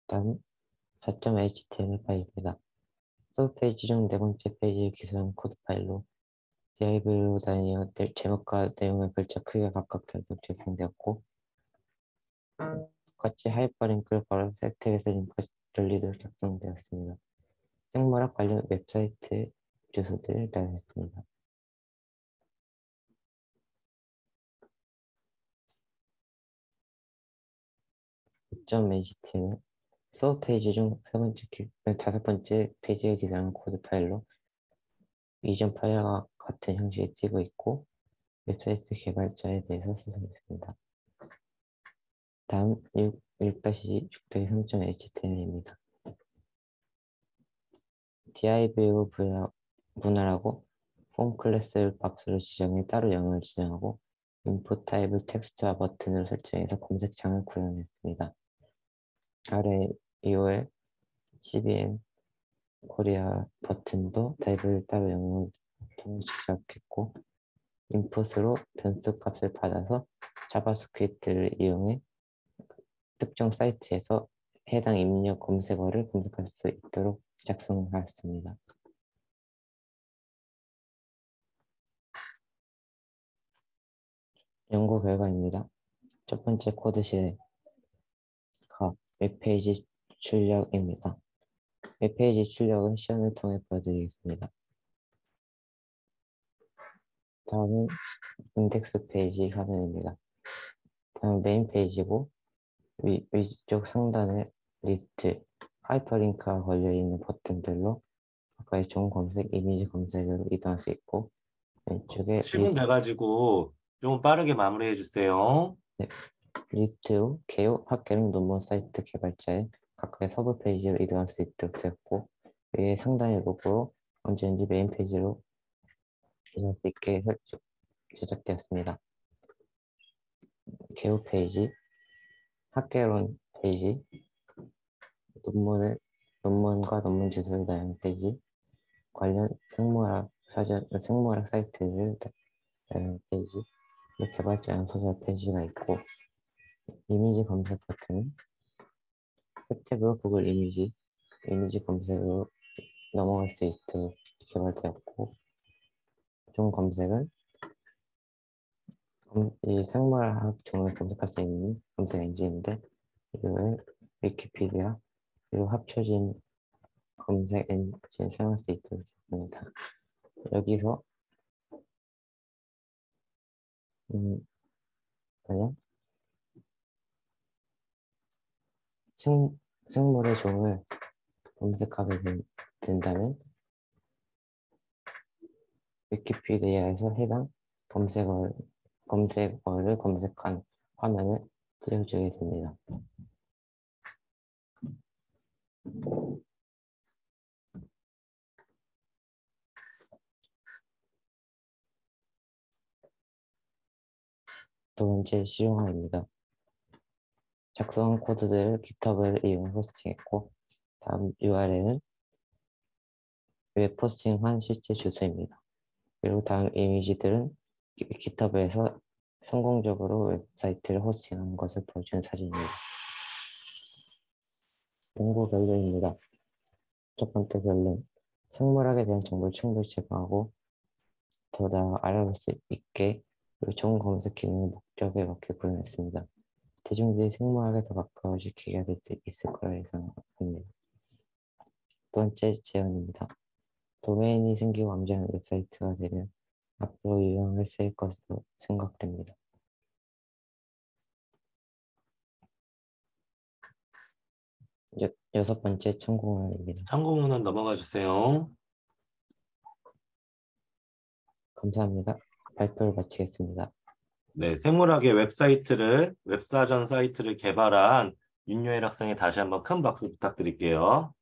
다음 4.html 파일입니다. 서브 페이지 중 네 번째 페이지를 기술하는 코드 파일로 div로 나뉘어 제목과 내용의 글자 크기가 각각 다르게 작성되었고 똑같이 하이퍼링크를 걸어 스텝에서 링크가 열리도록 작성되었습니다. 생물학 관련 웹사이트 주소들을 나열했습니다. 5.html 서브 페이지 중 다섯 번째 페이지에 기술하는 코드 파일로 이전 파일과 같은 형식이 띄고 있고 웹사이트 개발자에 대해서 수정했습니다. 다음 6-6-3.html입니다. div 분할하고 폼 클래스 박스를 지정해 따로 영역을 지정하고 인풋 타입을 텍스트와 버튼으로 설정해서 검색창을 구현했습니다. 아래 EOL, CBM, 코리아 버튼도 타입을 따로 영역을 통해 지정했고 인풋으로 변수 값을 받아서 자바스크립트를 이용해 특정 사이트에서 해당 입력 검색어를 검색할 수 있도록 작성하였습니다. 연구 결과입니다. 첫 번째 코드 실행 웹페이지 출력입니다. 웹페이지 출력은 시연을 통해 보여드리겠습니다. 다음은 인덱스 페이지 화면입니다. 다음 메인 페이지고 위쪽 상단에 리스트, 하이퍼링크가 걸려있는 버튼들로 가까이 종 검색, 이미지 검색으로 이동할 수 있고 왼쪽에 7분 돼가지고 좀 빠르게 마무리해 주세요. 리스트 후 개요, 학계명 논문 사이트 개발자의 각각의 서브 페이지로 이동할 수 있도록 되었고 위에 상단의 로고로 언제든지 메인 페이지로 이동할 수 있게 제작되었습니다. 개요 페이지, 학계론 페이지, 논문과 논문 주소를 나열한 페이지, 관련 생물학 사이트를 나열한 페이지, 개발자 소설 페이지가 있고 이미지 검색 버튼은 스텝으로 구글 이미지 검색으로 넘어갈 수 있도록 개발되었고 종 검색은 이 생물학 종을 검색할 수 있는 검색 엔진인데 이걸 위키피디아 그리고 합쳐진 검색 엔진 사용할 수 있도록 했습니다. 여기서 생물의 종을 검색하게 된다면 위키피디아에서 해당 검색어를 검색한 화면을 띄워주게 됩니다. 두 번째 실용화입니다. 작성한 코드들을 GitHub을 이용 호스팅했고, 다음 URL은 웹 호스팅한 실제 주소입니다. 그리고 다음 이미지들은 GitHub에서 성공적으로 웹사이트를 호스팅하는 것을 보여주는 사진입니다. 연구 결론입니다. 첫 번째 결론, 생물학에 대한 정보를 충분히 제공하고 더 나아 알아볼 수 있게 그리고 좋은 검색 기능의 목적에 맞게 구현했습니다. 대중들이 생물학에 더 가까워질 계기가 될 수 있을 거라 예상합니다. 두 번째 제안입니다. 도메인이 생기고 암시하는 웹사이트가 되면 앞으로 유용하게 쓰일 것으로 생각됩니다. 여섯 번째 참고문헌입니다. 참고문헌 넘어가 주세요. 감사합니다. 발표를 마치겠습니다. 네, 생물학의 웹사전 사이트를 개발한 윤여일 학생에 다시 한번 큰 박수 부탁드릴게요.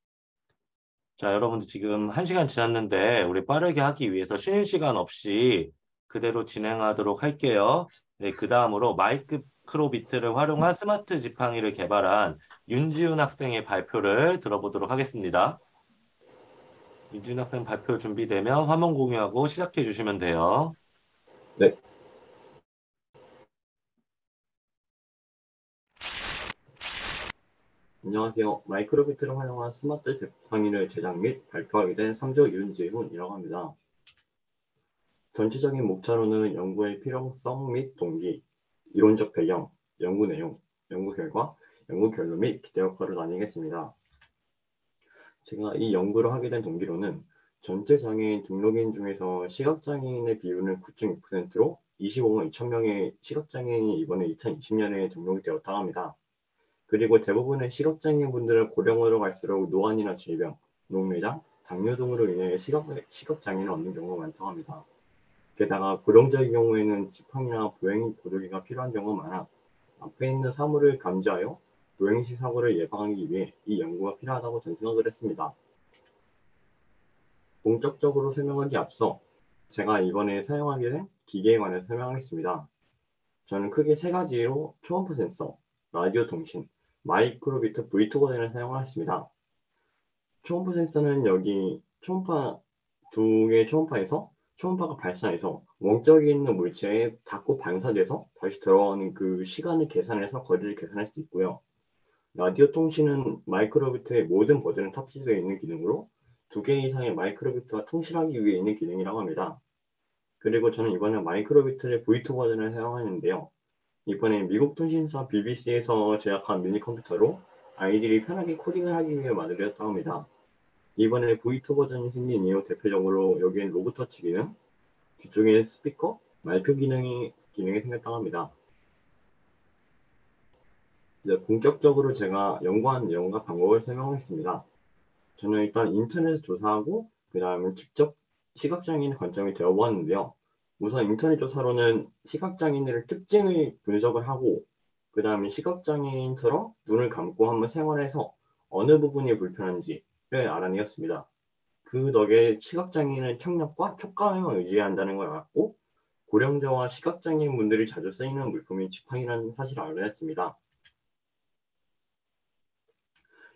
자, 여러분들 지금 1시간 지났는데 우리 빠르게 하기 위해서 쉬는 시간 없이 그대로 진행하도록 할게요. 네, 그 다음으로 마이크로비트를 활용한 스마트 지팡이를 개발한 윤지훈 학생의 발표를 들어보도록 하겠습니다. 윤지훈 학생 발표 준비되면 화면 공유하고 시작해 주시면 돼요. 네. 안녕하세요. 마이크로비트를 활용한 스마트 지팡이를 제작 및 발표하게 된 3조 윤지훈이라고 합니다. 전체적인 목차로는 연구의 필요성 및 동기, 이론적 배경, 연구 내용, 연구 결과, 연구 결론 및 기대 효과를 나뉘겠습니다. 제가 이 연구를 하게 된 동기로는 전체 장애인 등록인 중에서 시각장애인의 비율은 9.6%로 25만 2천 명의 시각장애인이 이번에 2020년에 등록이 되었다고 합니다. 그리고 대부분의 시각장애인분들은 고령으로 갈수록 노안이나 질병, 녹내장, 당뇨 등으로 인해 시각장애를 얻는 경우가 많다고 합니다. 게다가 고령자의 경우에는 지팡이나 보조기가 필요한 경우가 많아 앞에 있는 사물을 감지하여 보행시 사고를 예방하기 위해 이 연구가 필요하다고 저는 생각을 했습니다. 본격적으로 설명하기 앞서 제가 이번에 사용하게 된 기계에 관해서 설명하겠습니다. 저는 크게 세 가지로 초음파 센서, 라디오 통신, 마이크로비트 V2 버전을 사용하였습니다. 초음파 센서는 여기 두 개의 초음파에서 초음파가 발산해서 원격에 있는 물체에 닿고 반사돼서 다시 들어가는 그 시간을 계산해서 거리를 계산할 수 있고요. 라디오 통신은 마이크로비트의 모든 버전을 탑재되어 있는 기능으로 2개 이상의 마이크로비트와 통신하기 위해 있는 기능이라고 합니다. 그리고 저는 이번에 마이크로비트의 V2 버전을 사용하는데요. 이번에 미국 통신사 BBC에서 제작한 미니 컴퓨터로 아이들이 편하게 코딩을 하기 위해 만들어졌다고 합니다. 이번에 V2 버전이 생긴 이후 대표적으로 여기엔 로봇 터치 기능, 뒤쪽에 스피커, 마이크 기능이 생겼다고 합니다. 이제 본격적으로 제가 연구한 내용과 방법을 설명하겠습니다. 저는 일단 인터넷에서 조사하고 그 다음에 직접 시각장애인 관점이 되어보았는데요. 우선 인터넷 조사로는 시각장애인의 특징을 분석을 하고 그 다음에 시각장애인처럼 눈을 감고 한번 생활해서 어느 부분이 불편한지를 알아내었습니다. 그 덕에 시각장애인은 청력과 촉감에만 의지해야 한다는 걸 알았고 고령자와 시각장애인 분들이 자주 쓰이는 물품이 지팡이라는 사실을 알아냈습니다.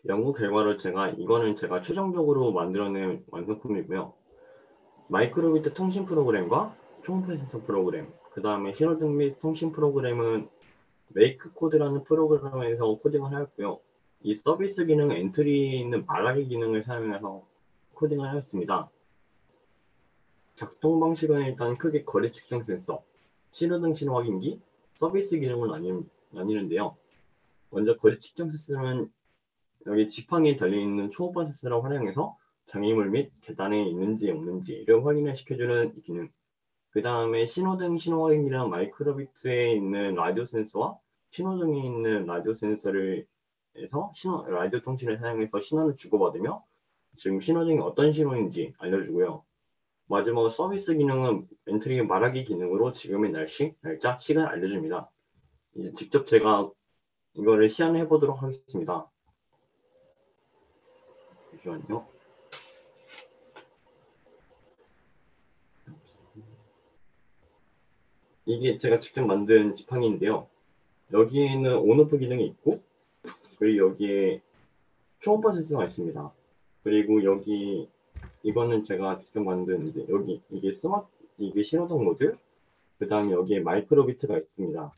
연구 결과로 이거는 제가 최종적으로 만들어낸 완성품이고요. 마이크로비트 통신 프로그램과 초음파 센서 프로그램, 그 다음에 신호등 및 통신 프로그램은 메이크 코드라는 프로그램에서 코딩을 하였고요. 이 서비스 기능 엔트리에 있는 말하기 기능을 사용해서 코딩을 하였습니다. 작동 방식은 일단 크게 거리 측정 센서, 신호등 신호 확인기, 서비스 기능을 나뉘는데요. 먼저 거리 측정 센서는 여기 지팡이에 달려있는 초음파 센서를 활용해서 장애물 및 계단에 있는지 없는지를 확인을 시켜주는 기능. 그 다음에 신호등 신호 확인기는 마이크로비트에 있는 라디오 센서와 신호등에 있는 라디오 센서를 해서 라디오 통신을 사용해서 신호를 주고받으며 지금 신호등이 어떤 신호인지 알려주고요. 마지막으로 서비스 기능은 엔트리 말하기 기능으로 지금의 날씨, 날짜, 시간 알려줍니다. 이제 직접 제가 이거를 시연해 보도록 하겠습니다. 잠시만요. 이게 제가 직접 만든 지팡이인데요. 여기에는 온오프 기능이 있고, 그리고 여기에 초음파 센서가 있습니다. 그리고 여기 이거는 제가 직접 만든 이제 여기 이게 신호등 모드, 그 다음에 여기에 마이크로비트가 있습니다.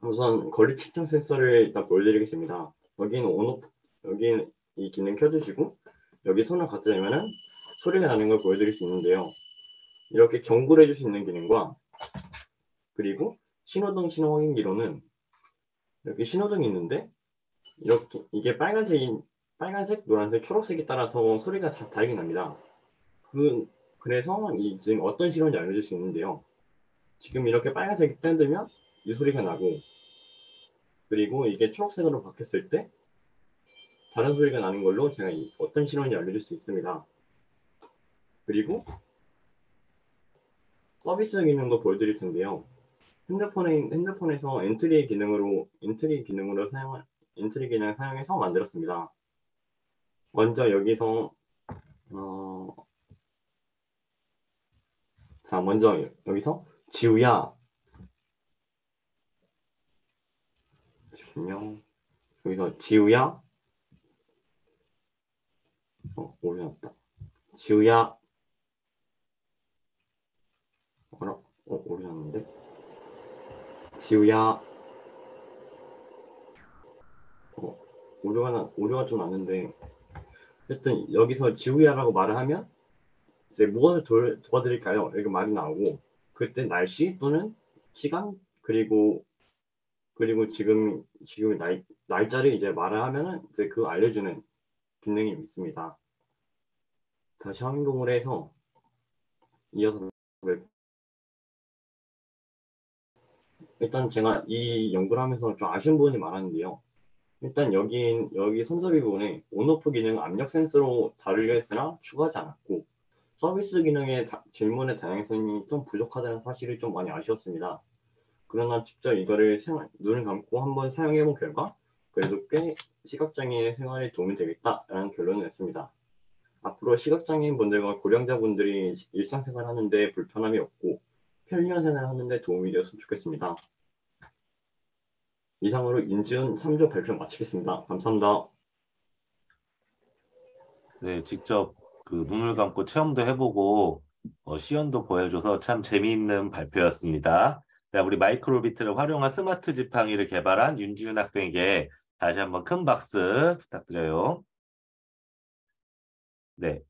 우선 거리 측정 센서를 일단 보여드리겠습니다. 여기는 온오프, 여기는 이 기능 켜주시고 여기 손을 갖다 대면은 소리가 나는 걸 보여드릴 수 있는데요. 이렇게 경고를 해줄 수 있는 기능과 그리고 신호등 신호 확인기로는 이렇게 신호등이 있는데 이렇게 이게 빨간색, 노란색, 초록색에 따라서 소리가 다르게 납니다. 그래서 지금 어떤 신호인지 알려줄 수 있는데요. 지금 이렇게 빨간색이 뜨면 이 소리가 나고 그리고 이게 초록색으로 바뀌었을 때 다른 소리가 나는 걸로 제가 어떤 신호인지 알려줄 수 있습니다. 그리고 서비스 기능도 보여드릴 텐데요. 핸드폰에서 엔트리 기능을 사용해서 만들었습니다. 먼저 여기서 먼저 여기서 지우야, 잠시만요. 여기서 지우야, 오류났다. 지우야, 오류났는데. 지우야, 오류가 좀 났는데. 하여튼 여기서 지우야라고 말을 하면 이제 무엇을 도와드릴까요? 이렇게 말이 나오고 그때 날씨 또는 시간 그리고 지금 날짜를 이제 말을 하면은 이제 그 알려주는 기능이 있습니다. 다시 화면 해서 이어서 일단 제가 이 연구를 하면서 좀 아쉬운 부분이 많았는데요. 일단 여기 손잡이 부분에 온오프 기능 압력 센서로 다루려 했으나 추가하지 않았고 서비스 기능의 질문의 다양성이 좀 부족하다는 사실이 좀 많이 아쉬웠습니다. 그러나 직접 이거를 눈을 감고 한번 사용해 본 결과 그래도 꽤 시각장애인 생활에 도움이 되겠다라는 결론을 냈습니다. 앞으로 시각장애인 분들과 고령자 분들이 일상생활 하는데 불편함이 없고 편리한 생활을 하는데 도움이 되었으면 좋겠습니다. 이상으로 인지은 3조 발표 마치겠습니다. 감사합니다. 네, 직접 그 눈을 감고 체험도 해보고 시연도 보여줘서 참 재미있는 발표였습니다. 자, 우리 마이크로비트를 활용한 스마트 지팡이를 개발한 윤지훈 학생에게 다시 한번 큰 박수 부탁드려요. 네,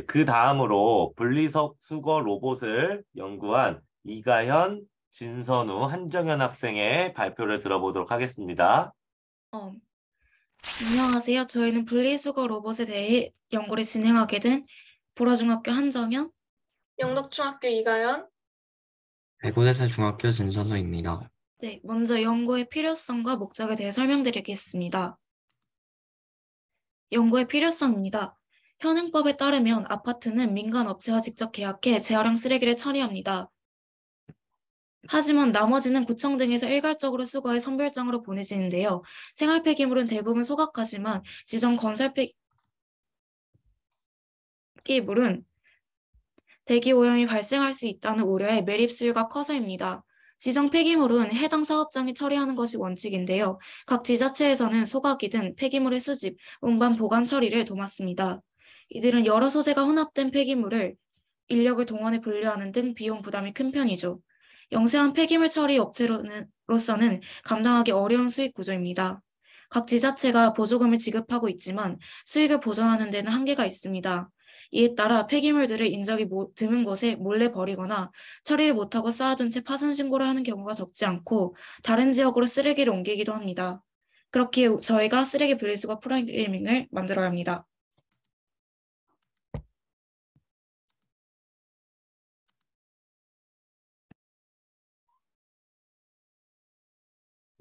그 다음으로 분리수거 로봇을 연구한 이가현, 진선우, 한정현 학생의 발표를 들어보도록 하겠습니다. 안녕하세요. 저희는 분리수거 로봇에 대해 연구를 진행하게 된 보라중학교 한정현, 영덕중학교 이가연, 백운에서 중학교 진선우입니다. 네, 먼저 연구의 필요성과 목적에 대해 설명드리겠습니다. 연구의 필요성입니다. 현행법에 따르면 아파트는 민간 업체와 직접 계약해 재활용 쓰레기를 처리합니다. 하지만 나머지는 구청 등에서 일괄적으로 수거해 선별장으로 보내지는데요. 생활 폐기물은 대부분 소각하지만 지정 건설 폐기물은 대기 오염이 발생할 수 있다는 우려에 매립 수요가 커서입니다. 지정 폐기물은 해당 사업장이 처리하는 것이 원칙인데요. 각 지자체에서는 소각이든 폐기물의 수집, 운반, 보관 처리를 도맡습니다. 이들은 여러 소재가 혼합된 폐기물을 인력을 동원해 분류하는 등 비용 부담이 큰 편이죠. 영세한 폐기물 처리 업체로서는 감당하기 어려운 수익 구조입니다. 각 지자체가 보조금을 지급하고 있지만 수익을 보전하는 데는 한계가 있습니다. 이에 따라 폐기물들을 인적이 드문 곳에 몰래 버리거나 처리를 못하고 쌓아둔 채 파손 신고를 하는 경우가 적지 않고 다른 지역으로 쓰레기를 옮기기도 합니다. 그렇기에 저희가 쓰레기 분리수거 프로그래밍을 만들어야 합니다.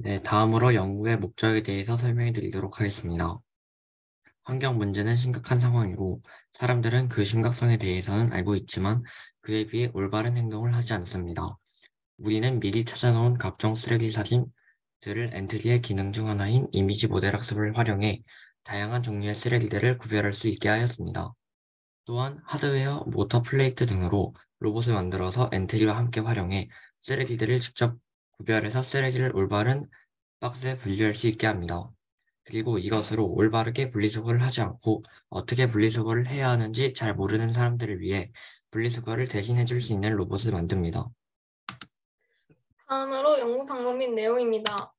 네, 다음으로 연구의 목적에 대해서 설명해 드리도록 하겠습니다. 환경 문제는 심각한 상황이고 사람들은 그 심각성에 대해서는 알고 있지만 그에 비해 올바른 행동을 하지 않습니다. 우리는 미리 찾아놓은 각종 쓰레기 사진들을 엔트리의 기능 중 하나인 이미지 모델 학습을 활용해 다양한 종류의 쓰레기들을 구별할 수 있게 하였습니다. 또한 하드웨어, 모터 플레이트 등으로 로봇을 만들어서 엔트리와 함께 활용해 쓰레기들을 직접 구별해서 쓰레기를 올바른 박스에 분류할 수 있게 합니다. 그리고 이것으로 올바르게 분리수거를 하지 않고 어떻게 분리수거를 해야 하는지 잘 모르는 사람들을 위해 분리수거를 대신해 줄 수 있는 로봇을 만듭니다. 다음으로 연구 방법 및 내용입니다.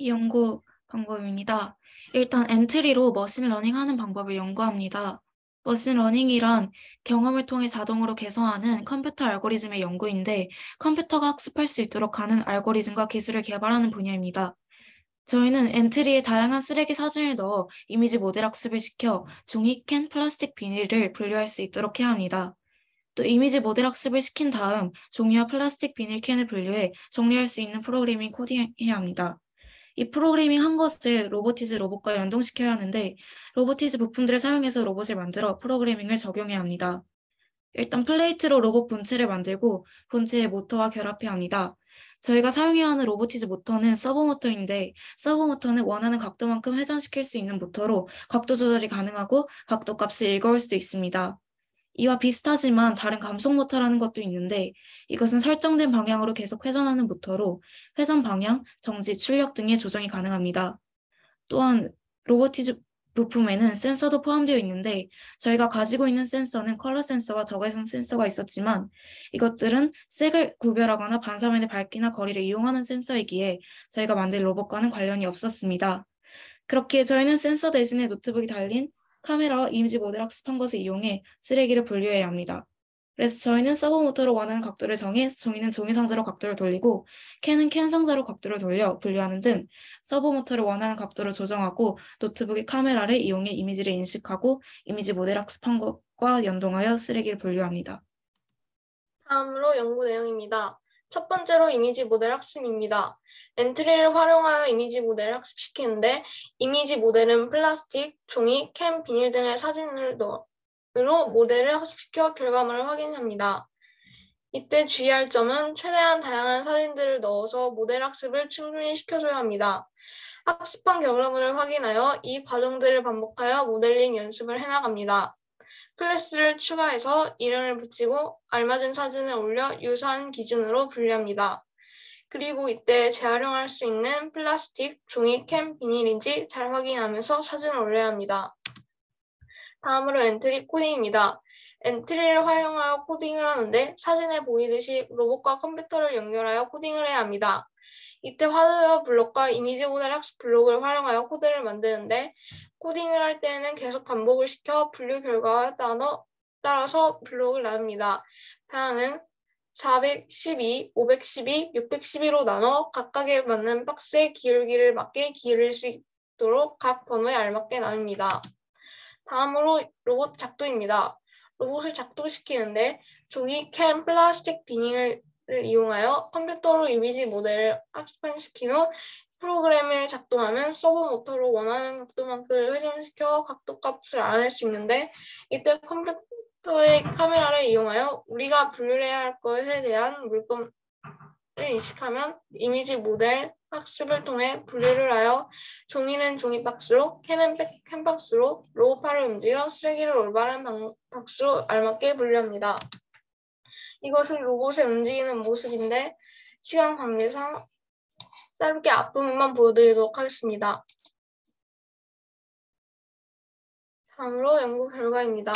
연구 방법입니다. 일단 엔트리로 머신러닝 하는 방법을 연구합니다. 머신러닝이란 경험을 통해 자동으로 개선하는 컴퓨터 알고리즘의 연구인데 컴퓨터가 학습할 수 있도록 하는 알고리즘과 기술을 개발하는 분야입니다. 저희는 엔트리에 다양한 쓰레기 사진을 넣어 이미지 모델 학습을 시켜 종이, 캔, 플라스틱, 비닐을 분류할 수 있도록 해야 합니다. 또 이미지 모델 학습을 시킨 다음 종이와 플라스틱, 비닐, 캔을 분류해 정리할 수 있는 프로그래밍 코딩해야 합니다. 이 프로그래밍 한 것을 로보티즈 로봇과 연동시켜야 하는데 로보티즈 부품들을 사용해서 로봇을 만들어 프로그래밍을 적용해야 합니다. 일단 플레이트로 로봇 본체를 만들고 본체의 모터와 결합해야 합니다. 저희가 사용해야 하는 로보티즈 모터는 서버 모터인데 서버 모터는 원하는 각도만큼 회전시킬 수 있는 모터로 각도 조절이 가능하고 각도 값을 읽어올 수도 있습니다. 이와 비슷하지만 다른 감속 모터라는 것도 있는데 이것은 설정된 방향으로 계속 회전하는 모터로 회전 방향, 정지, 출력 등의 조정이 가능합니다. 또한 로보티즈 부품에는 센서도 포함되어 있는데 저희가 가지고 있는 센서는 컬러 센서와 적외선 센서가 있었지만 이것들은 색을 구별하거나 반사면의 밝기나 거리를 이용하는 센서이기에 저희가 만든 로봇과는 관련이 없었습니다. 그렇기에 저희는 센서 대신에 노트북이 달린 카메라와 이미지 모델 학습한 것을 이용해 쓰레기를 분류해야 합니다. 그래서 저희는 서버 모터로 원하는 각도를 정해 종이는 종이 상자로 각도를 돌리고 캔은 캔 상자로 각도를 돌려 분류하는 등 서버 모터를 원하는 각도로 조정하고 노트북의 카메라를 이용해 이미지를 인식하고 이미지 모델 학습한 것과 연동하여 쓰레기를 분류합니다. 다음으로 연구 내용입니다. 첫 번째로 이미지 모델 학습입니다. 엔트리를 활용하여 이미지 모델을 학습시키는데 이미지 모델은 플라스틱, 종이, 캔, 비닐 등의 사진을 으로 모델을 학습시켜 결과물을 확인합니다. 이때 주의할 점은 최대한 다양한 사진들을 넣어서 모델 학습을 충분히 시켜줘야 합니다. 학습한 결과물을 확인하여 이 과정들을 반복하여 모델링 연습을 해나갑니다. 클래스를 추가해서 이름을 붙이고 알맞은 사진을 올려 유사한 기준으로 분류합니다. 그리고 이때 재활용할 수 있는 플라스틱, 종이, 캔, 비닐인지 잘 확인하면서 사진을 올려야 합니다. 다음으로 엔트리 코딩입니다. 엔트리를 활용하여 코딩을 하는데 사진에 보이듯이 로봇과 컴퓨터를 연결하여 코딩을 해야 합니다. 이때 하드웨어 블록과 이미지 모델 학습 블록을 활용하여 코드를 만드는데 코딩을 할 때에는 계속 반복을 시켜 분류 결과에 따라서 블록을 나눕니다. 방향은 412, 512, 612로 나눠 각각에 맞는 박스의 기울기를 맞게 기울일 수 있도록 각 번호에 알맞게 나눕니다. 다음으로 로봇 작동입니다. 로봇을 작동시키는데 종이, 캔, 플라스틱, 비닐을 이용하여 컴퓨터로 이미지 모델을 학습시킨 후 프로그램을 작동하면 서버 모터로 원하는 각도만큼 회전시켜 각도 값을 알아낼 수 있는데 이때 컴퓨터의 카메라를 이용하여 우리가 분류해야 할 것에 대한 물건을 인식하면 이미지 모델 학습을 통해 분류를 하여 종이는 종이 박스로, 캔은 캔 박스로, 로봇팔을 움직여 쓰레기를 올바른 박스로 알맞게 분류합니다. 이것은 로봇의 움직이는 모습인데 시간 관계상 짧게 앞부분만 보여드리도록 하겠습니다. 다음으로 연구 결과입니다.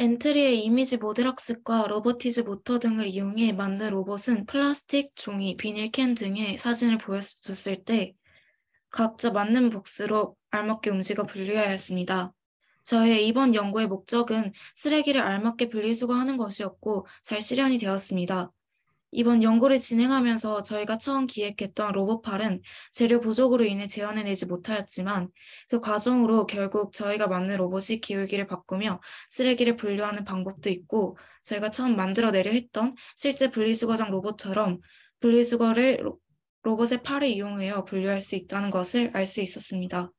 엔트리의 이미지 모델 학습과 로보티즈 모터 등을 이용해 만든 로봇은 플라스틱, 종이, 비닐, 캔 등의 사진을 보여줬을 때 각자 맞는 박스로 알맞게 움직여 분류해야 했습니다. 저의 이번 연구의 목적은 쓰레기를 알맞게 분리수거하는 것이었고 잘 실현이 되었습니다. 이번 연구를 진행하면서 저희가 처음 기획했던 로봇팔은 재료 부족으로 인해 재현해내지 못하였지만 그 과정으로 결국 저희가 만든 로봇이 기울기를 바꾸며 쓰레기를 분류하는 방법도 있고 저희가 처음 만들어내려 했던 실제 분리수거장 로봇처럼 분리수거를 로봇의 팔을 이용하여 분류할 수 있다는 것을 알 수 있었습니다.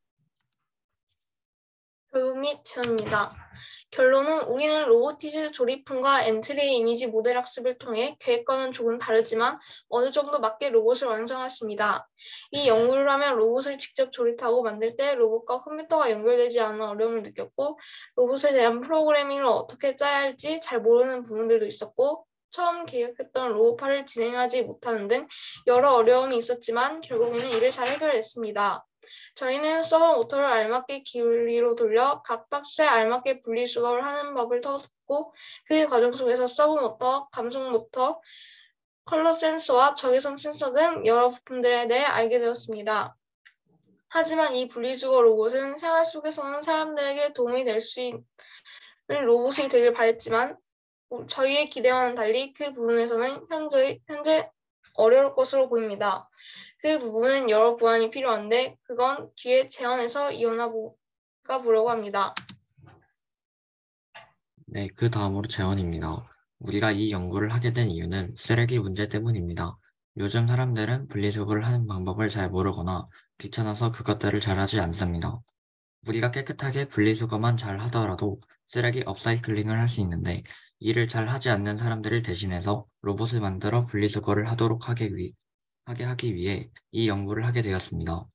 교육 및 체험입니다. 결론은 우리는 로보티즈 조립품과 엔트리 이미지 모델 학습을 통해 계획과는 조금 다르지만 어느 정도 맞게 로봇을 완성했습니다. 이 연구를 하면 로봇을 직접 조립하고 만들 때 로봇과 컴퓨터가 연결되지 않은 어려움을 느꼈고 로봇에 대한 프로그래밍을 어떻게 짜야 할지 잘 모르는 부분들도 있었고 처음 계획했던 로봇파를 진행하지 못하는 등 여러 어려움이 있었지만 결국에는 이를 잘 해결했습니다. 저희는 서버 모터를 알맞게 기울기로 돌려 각 박스에 알맞게 분리수거를 하는 법을 터득했고 그 과정 속에서 서버 모터, 감속 모터, 컬러 센서와 적외선 센서 등 여러 부품들에 대해 알게 되었습니다. 하지만 이 분리수거 로봇은 생활 속에서는 사람들에게 도움이 될 수 있는 로봇이 되길 바랬지만 저희의 기대와는 달리 그 부분에서는 현재 어려울 것으로 보입니다. 그 부분은 여러 보완이 필요한데 그건 뒤에 재현해서 이어나 보려고 합니다. 네, 그 다음으로 재원입니다. 우리가 이 연구를 하게 된 이유는 쓰레기 문제 때문입니다. 요즘 사람들은 분리수거를 하는 방법을 잘 모르거나 귀찮아서 그것들을 잘하지 않습니다. 우리가 깨끗하게 분리수거만 잘 하더라도 쓰레기 업사이클링을 할 수 있는데 이를 잘 하지 않는 사람들을 대신해서 로봇을 만들어 분리수거를 하게 하기 위해 이 연구를 하게 되었습니다.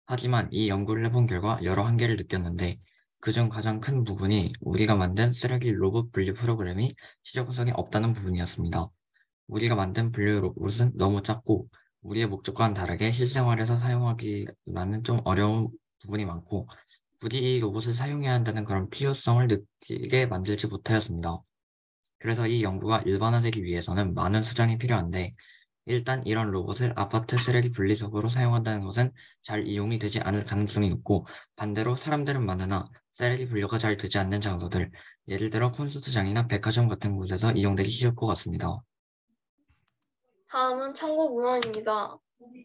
하지만 이 연구를 해본 결과 여러 한계를 느꼈는데 그중 가장 큰 부분이 우리가 만든 쓰레기 로봇 분류 프로그램이 실용성이 없다는 부분이었습니다. 우리가 만든 분류 로봇은 너무 작고 우리의 목적과는 다르게 실생활에서 사용하기라는 좀 어려운 부분이 많고 굳이 이 로봇을 사용해야 한다는 그런 필요성을 느끼게 만들지 못하였습니다. 그래서 이 연구가 일반화되기 위해서는 많은 수정이 필요한데 일단 이런 로봇을 아파트 쓰레기 분리수거로 사용한다는 것은 잘 이용이 되지 않을 가능성이 높고 반대로 사람들은 많으나 쓰레기 분류가 잘 되지 않는 장소들, 예를 들어 콘서트장이나 백화점 같은 곳에서 이용되기 쉬울 것 같습니다. 다음은 참고 문헌입니다.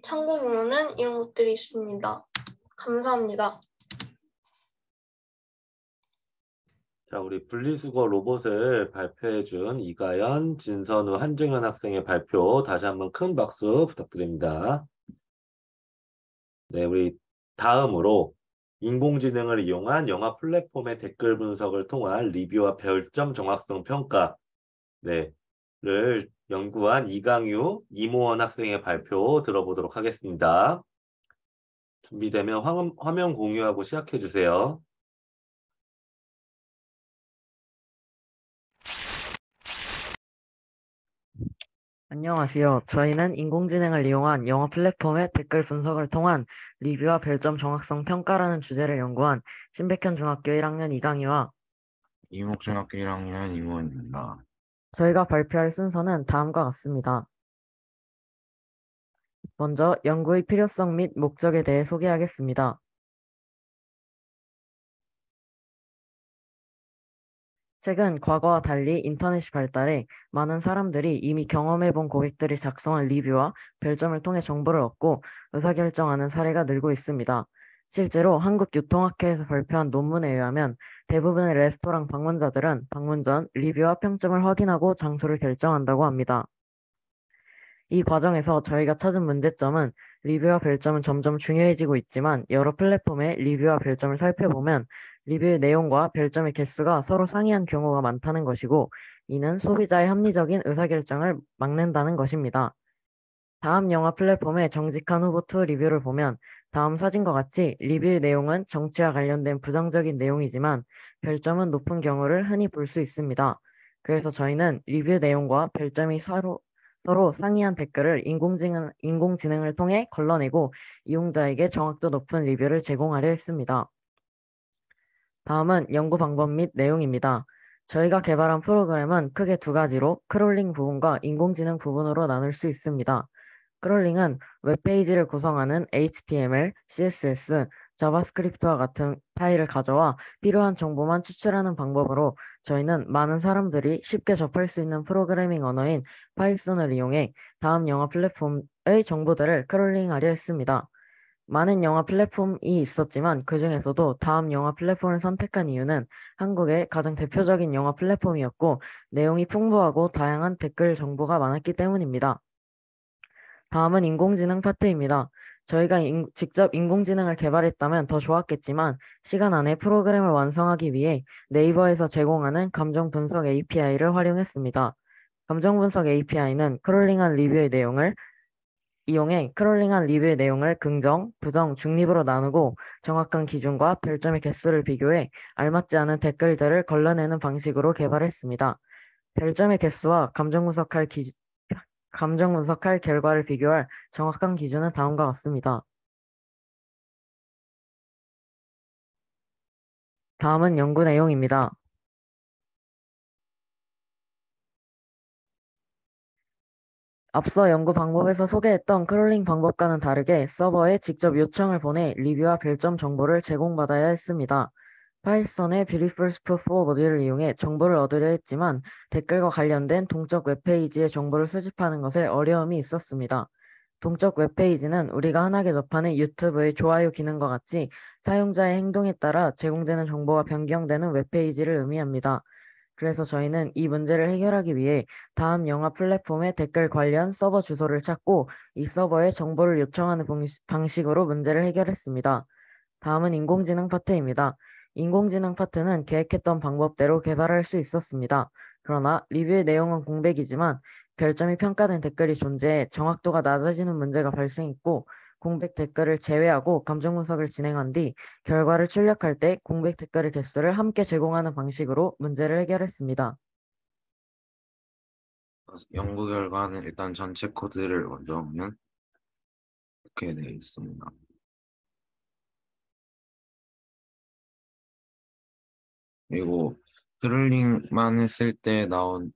참고 문헌은 이런 것들이 있습니다. 감사합니다. 자, 우리 분리수거 로봇을 발표해준 이가연, 진선우, 한중현 학생의 발표 다시 한번 큰 박수 부탁드립니다. 네, 우리 다음으로 인공지능을 이용한 영화 플랫폼의 댓글 분석을 통한 리뷰와 별점 정확성 평가 를 연구한 이강유, 이모원 학생의 발표 들어보도록 하겠습니다. 준비되면 화면 공유하고 시작해 주세요. 안녕하세요. 저희는 인공지능을 이용한 영어 플랫폼의 댓글 분석을 통한 리뷰와 별점 정확성 평가라는 주제를 연구한 신백현 중학교 1학년 이강희와 이목중학교 1학년 이모원입니다. 저희가 발표할 순서는 다음과 같습니다. 먼저 연구의 필요성 및 목적에 대해 소개하겠습니다. 최근 과거와 달리 인터넷이 발달해 많은 사람들이 이미 경험해본 고객들이 작성한 리뷰와 별점을 통해 정보를 얻고 의사결정하는 사례가 늘고 있습니다. 실제로 한국유통학회에서 발표한 논문에 의하면 대부분의 레스토랑 방문자들은 방문 전 리뷰와 평점을 확인하고 장소를 결정한다고 합니다. 이 과정에서 저희가 찾은 문제점은 리뷰와 별점은 점점 중요해지고 있지만 여러 플랫폼의 리뷰와 별점을 살펴보면 리뷰의 내용과 별점의 개수가 서로 상이한 경우가 많다는 것이고 이는 소비자의 합리적인 의사결정을 막는다는 것입니다. 다음 영화 플랫폼의 정직한 후보 2 리뷰를 보면 다음 사진과 같이 리뷰의 내용은 정치와 관련된 부정적인 내용이지만 별점은 높은 경우를 흔히 볼 수 있습니다. 그래서 저희는 리뷰 내용과 별점이 서로 상이한 댓글을 인공지능을 통해 걸러내고 이용자에게 정확도 높은 리뷰를 제공하려 했습니다. 다음은 연구 방법 및 내용입니다. 저희가 개발한 프로그램은 크게 두 가지로 크롤링 부분과 인공지능 부분으로 나눌 수 있습니다. 크롤링은 웹페이지를 구성하는 HTML, CSS, 자바스크립트와 같은 파일을 가져와 필요한 정보만 추출하는 방법으로 저희는 많은 사람들이 쉽게 접할 수 있는 프로그래밍 언어인 파이썬을 이용해 다음 영화 플랫폼의 정보들을 크롤링하려 했습니다. 많은 영화 플랫폼이 있었지만 그 중에서도 다음 영화 플랫폼을 선택한 이유는 한국의 가장 대표적인 영화 플랫폼이었고 내용이 풍부하고 다양한 댓글 정보가 많았기 때문입니다. 다음은 인공지능 파트입니다. 저희가 직접 인공지능을 개발했다면 더 좋았겠지만 시간 안에 프로그램을 완성하기 위해 네이버에서 제공하는 감정 분석 API를 활용했습니다. 감정 분석 API는 크롤링한 리뷰의 내용을 이용해 크롤링한 리뷰의 내용을 긍정, 부정, 중립으로 나누고 정확한 기준과 별점의 개수를 비교해 알맞지 않은 댓글들을 걸러내는 방식으로 개발했습니다. 별점의 개수와 감정 분석할 결과를 비교할 정확한 기준은 다음과 같습니다. 다음은 연구 내용입니다. 앞서 연구 방법에서 소개했던 크롤링 방법과는 다르게 서버에 직접 요청을 보내 리뷰와 별점 정보를 제공받아야 했습니다. 파이썬의 Beautiful Spoof 모듈을 이용해 정보를 얻으려 했지만 댓글과 관련된 동적 웹페이지의 정보를 수집하는 것에 어려움이 있었습니다. 동적 웹페이지는 우리가 흔하게 접하는 유튜브의 좋아요 기능과 같이 사용자의 행동에 따라 제공되는 정보가 변경되는 웹페이지를 의미합니다. 그래서 저희는 이 문제를 해결하기 위해 다음 영화 플랫폼의 댓글 관련 서버 주소를 찾고 이 서버에 정보를 요청하는 방식으로 문제를 해결했습니다. 다음은 인공지능 파트입니다. 인공지능 파트는 계획했던 방법대로 개발할 수 있었습니다. 그러나 리뷰의 내용은 공백이지만 별점이 평가된 댓글이 존재해 정확도가 낮아지는 문제가 발생했고 공백 댓글을 제외하고 감정 분석을 진행한 뒤 결과를 출력할 때 공백 댓글의 개수를 함께 제공하는 방식으로 문제를 해결했습니다. 연구 결과는 일단 전체 코드를 먼저 보면 이렇게 되어 있습니다. 그리고 크롤링만 했을 때 나온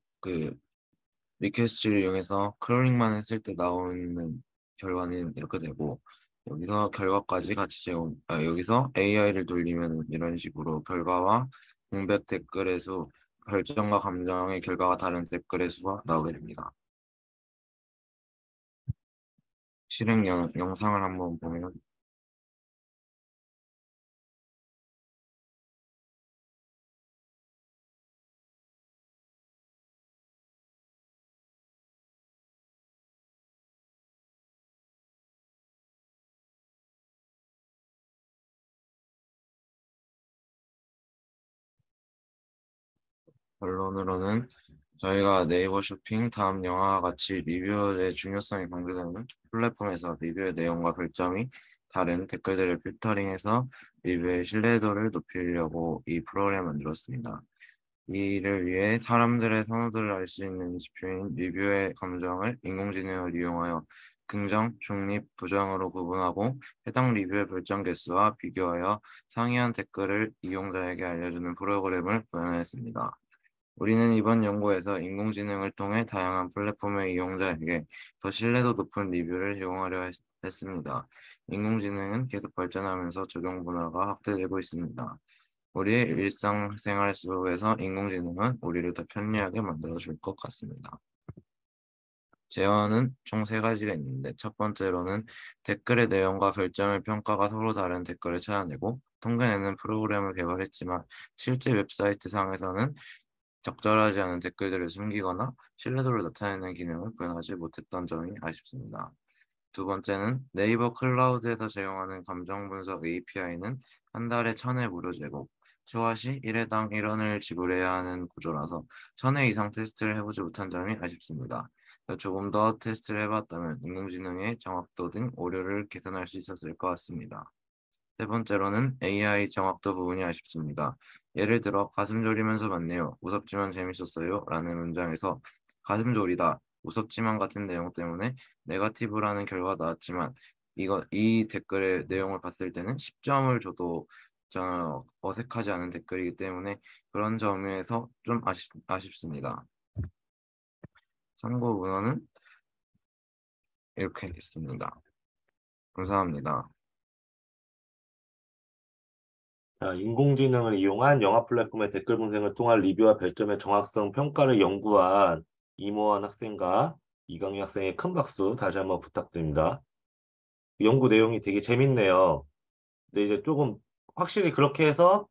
리퀘스트를 이용해서 크롤링만 했을 때 나오는 결과는 이렇게 되고 여기서 결과까지 같이 여기서 AI를 돌리면 이런 식으로 결과와 공백 댓글의 수, 별점과 감정의 결과가 다른 댓글의 수가 나오게 됩니다. 실행 영상을 한번 보면 결론으로는 저희가 네이버 쇼핑, 다음 영화와 같이 리뷰의 중요성이 강조되는 플랫폼에서 리뷰의 내용과 별점이 다른 댓글들을 필터링해서 리뷰의 신뢰도를 높이려고 이 프로그램을 만들었습니다. 이를 위해 사람들의 선호도를 알 수 있는 지표인 리뷰의 감정을 인공지능을 이용하여 긍정, 중립, 부정으로 구분하고 해당 리뷰의 별점 개수와 비교하여 상이한 댓글을 이용자에게 알려주는 프로그램을 구현하였습니다. 우리는 이번 연구에서 인공지능을 통해 다양한 플랫폼의 이용자에게 더 신뢰도 높은 리뷰를 제공하려 했습니다. 인공지능은 계속 발전하면서 적용 분야가 확대되고 있습니다. 우리의 일상생활 속에서 인공지능은 우리를 더 편리하게 만들어줄 것 같습니다. 제어는 총 3가지가 있는데 첫 번째로는 댓글의 내용과 별점의 평가가 서로 다른 댓글을 찾아내고 통계내는 프로그램을 개발했지만 실제 웹사이트 상에서는 적절하지 않은 댓글들을 숨기거나 신뢰도를 나타내는 기능을 구현하지 못했던 점이 아쉽습니다. 두 번째는 네이버 클라우드에서 제공하는 감정 분석 API는 한 달에 1,000회 무료 제공, 초과 시 1회당 1원을 지불해야 하는 구조라서 1,000회 이상 테스트를 해보지 못한 점이 아쉽습니다. 조금 더 테스트를 해봤다면 인공지능의 정확도 등 오류를 개선할 수 있었을 것 같습니다. 세 번째로는 AI 정확도 부분이 아쉽습니다. 예를 들어 가슴 졸이면서 봤네요. 무섭지만 재밌었어요. 라는 문장에서 가슴 졸이다, 무섭지만 같은 내용 때문에 네거티브라는 결과가 나왔지만 이 댓글의 내용을 봤을 때는 10점을 줘도 어색하지 않은 댓글이기 때문에 그런 점에서 좀 아쉽습니다. 참고 문헌은 이렇게 있습니다. 감사합니다. 자, 인공지능을 이용한 영화 플랫폼의 댓글 분석을 통한 리뷰와 별점의 정확성 평가를 연구한 이모한 학생과 이강희 학생의 큰 박수 다시 한번 부탁드립니다. 연구 내용이 되게 재밌네요. 근데 이제 조금 확실히 그렇게 해서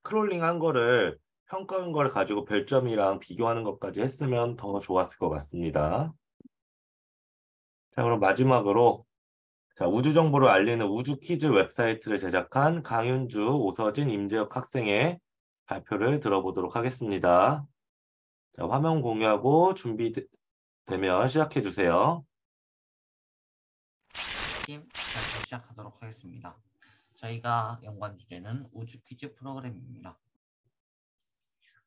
크롤링한 거를 평가한 거를 가지고 별점이랑 비교하는 것까지 했으면 더 좋았을 것 같습니다. 자, 그럼 마지막으로 자, 우주 정보를 알리는 우주 퀴즈 웹사이트를 제작한 강윤주, 오서진, 임재혁 학생의 발표를 들어보도록 하겠습니다. 자, 화면 공유하고 준비되면 시작해 주세요. 팀 발표 시작하도록 하겠습니다. 저희가 연구한 주제는 우주 퀴즈 프로그램입니다.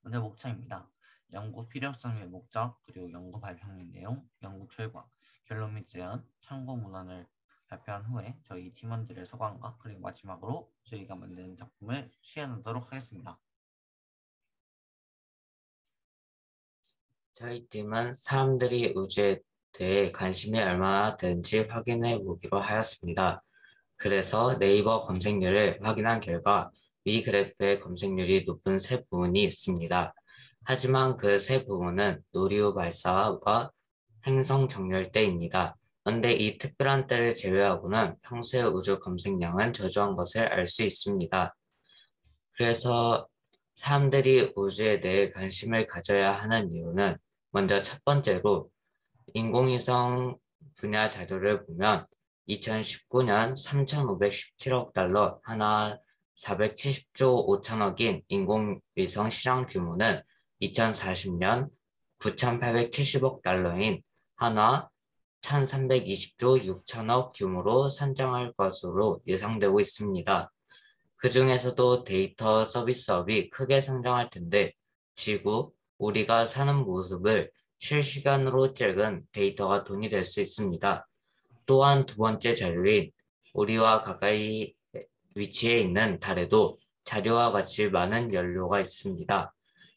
먼저 목차입니다. 연구 필요성 및 목적, 그리고 연구 발표하는 내용, 연구 결과, 결론 및 제안, 참고 문헌을 발표한 후에 저희 팀원들의 소감과 그리고 마지막으로 저희가 만든 작품을 시연하도록 하겠습니다. 저희 팀은 사람들이 우주에 대해 관심이 얼마나 되는지 확인해 보기로 하였습니다. 그래서 네이버 검색률을 확인한 결과 위 그래프의 검색률이 높은 세 부분이 있습니다. 하지만 그 세 부분은 노리우 발사와 행성 정렬 때입니다. 그런데 이 특별한 때를 제외하고는 평소의 우주 검색량은 저조한 것을 알 수 있습니다. 그래서 사람들이 우주에 대해 관심을 가져야 하는 이유는 먼저 첫 번째로 인공위성 분야 자료를 보면 2019년 3,517억 달러, 하나 470조 5천억인 인공위성 시장 규모는 2040년 9,870억 달러인 한화 1,320조 6천억 규모로 산정할 것으로 예상되고 있습니다. 그 중에서도 데이터 서비스업이 크게 성장할 텐데 지구, 우리가 사는 모습을 실시간으로 찍은 데이터가 돈이 될 수 있습니다. 또한 두 번째 자료인 우리와 가까이 위치해 있는 달에도 자료와 같이 많은 연료가 있습니다.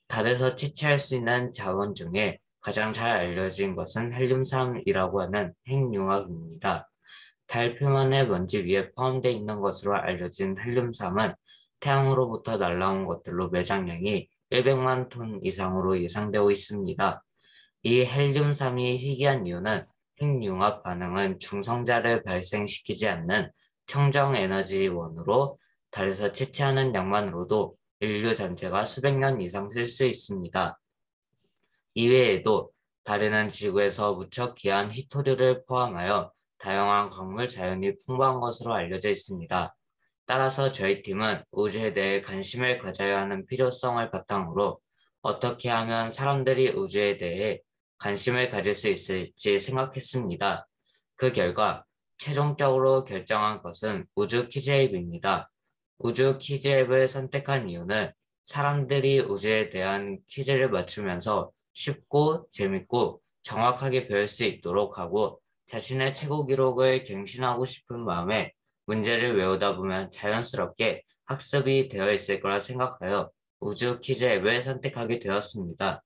달에서 채취할 수 있는 자원 중에 가장 잘 알려진 것은 헬륨-3이라고 하는 핵융합입니다. 달 표면의 먼지 위에 포함되어 있는 것으로 알려진 헬륨-3은 태양으로부터 날아온 것들로 매장량이 100만 톤 이상으로 예상되고 있습니다. 이 헬륨-3이 희귀한 이유는 핵융합 반응은 중성자를 발생시키지 않는 청정에너지원으로 달에서 채취하는 양만으로도 인류 전체가 수백 년 이상 쓸 수 있습니다. 이외에도 달에는 지구에서 무척 귀한 히토류를 포함하여 다양한 광물 자연이 풍부한 것으로 알려져 있습니다. 따라서 저희 팀은 우주에 대해 관심을 가져야 하는 필요성을 바탕으로 어떻게 하면 사람들이 우주에 대해 관심을 가질 수 있을지 생각했습니다. 그 결과 최종적으로 결정한 것은 우주 퀴즈 앱입니다. 우주 퀴즈 앱을 선택한 이유는 사람들이 우주에 대한 퀴즈를 맞추면서 쉽고 재밌고 정확하게 배울 수 있도록 하고 자신의 최고 기록을 갱신하고 싶은 마음에 문제를 외우다 보면 자연스럽게 학습이 되어 있을 거라 생각하여 우주 퀴즈 앱을 선택하게 되었습니다.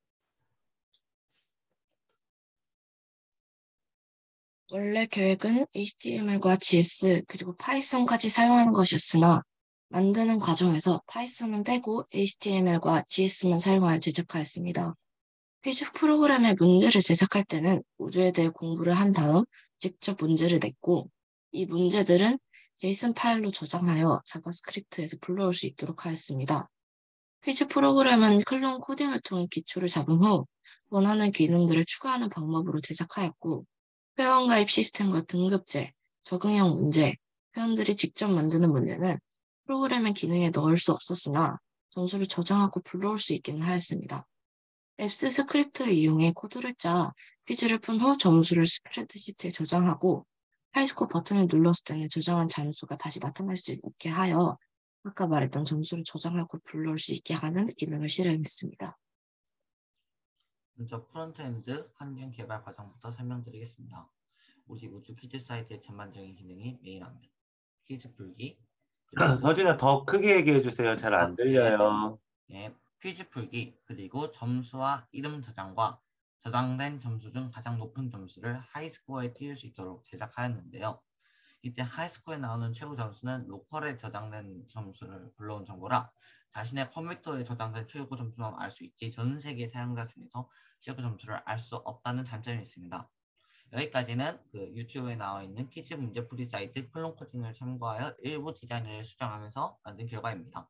원래 계획은 HTML과 GS 그리고 파이썬까지 사용하는 것이었으나 만드는 과정에서 파이썬은 빼고 HTML과 GS만 사용하여 제작하였습니다. 퀴즈 프로그램의 문제를 제작할 때는 우주에 대해 공부를 한 다음 직접 문제를 냈고 이 문제들은 제이슨 파일로 저장하여 자바스크립트에서 불러올 수 있도록 하였습니다. 퀴즈 프로그램은 클론 코딩을 통해 기초를 잡은 후 원하는 기능들을 추가하는 방법으로 제작하였고 회원 가입 시스템과 등급제, 적응형 문제, 회원들이 직접 만드는 문제는 프로그램의 기능에 넣을 수 없었으나 점수를 저장하고 불러올 수 있기는 하였습니다. 앱스 스크립트를 이용해 코드를 짜 퀴즈를 푼 후 점수를 스프레드시트에 저장하고 하이스코어 버튼을 눌렀을 때는 저장한 잠수가 다시 나타날 수 있게 하여 아까 말했던 점수를 저장하고 불러올 수 있게 하는 기능을 실행했습니다. 먼저 프론트엔드 환경 개발 과정부터 설명드리겠습니다. 우리 우주 퀴즈 사이트의 전반적인 기능이 메인 화면, 퀴즈 풀기, 서진아 더 크게 얘기해 주세요. 잘 안 들려요. 네, 퀴즈 풀기, 그리고 점수와 이름 저장과 저장된 점수 중 가장 높은 점수를 하이스코어에 띄울 수 있도록 제작하였는데요. 이때 하이스코어에 나오는 최고 점수는 로컬에 저장된 점수를 불러온 정보라 자신의 컴퓨터에 저장된 최고 점수만 알 수 있지 전 세계 사용자 중에서 최고 점수를 알 수 없다는 단점이 있습니다. 여기까지는 그 유튜브에 나와 있는 퀴즈 문제풀이 사이트 클론 코딩을 참고하여 일부 디자인을 수정하면서 만든 결과입니다.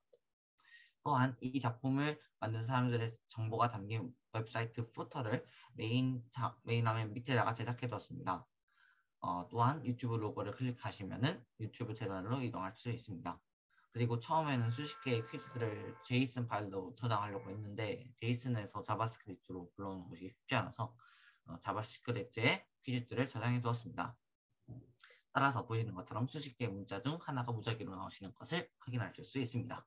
또한 이 작품을 만든 사람들의 정보가 담긴 웹사이트 푸터를 메인 화면 밑에다가 제작해 두었습니다. 또한 유튜브 로고를 클릭하시면은 유튜브 채널로 이동할 수 있습니다. 그리고 처음에는 수십 개의 퀴즈들을 제이슨 파일로 저장하려고 했는데 제이슨에서 자바스크립트로 불러오는 것이 쉽지 않아서 자바스크립트에 퀴즈들을 저장해 두었습니다. 따라서 보이는 것처럼 수십 개의 문자 중 하나가 무작위로 나오시는 것을 확인하실 수 있습니다.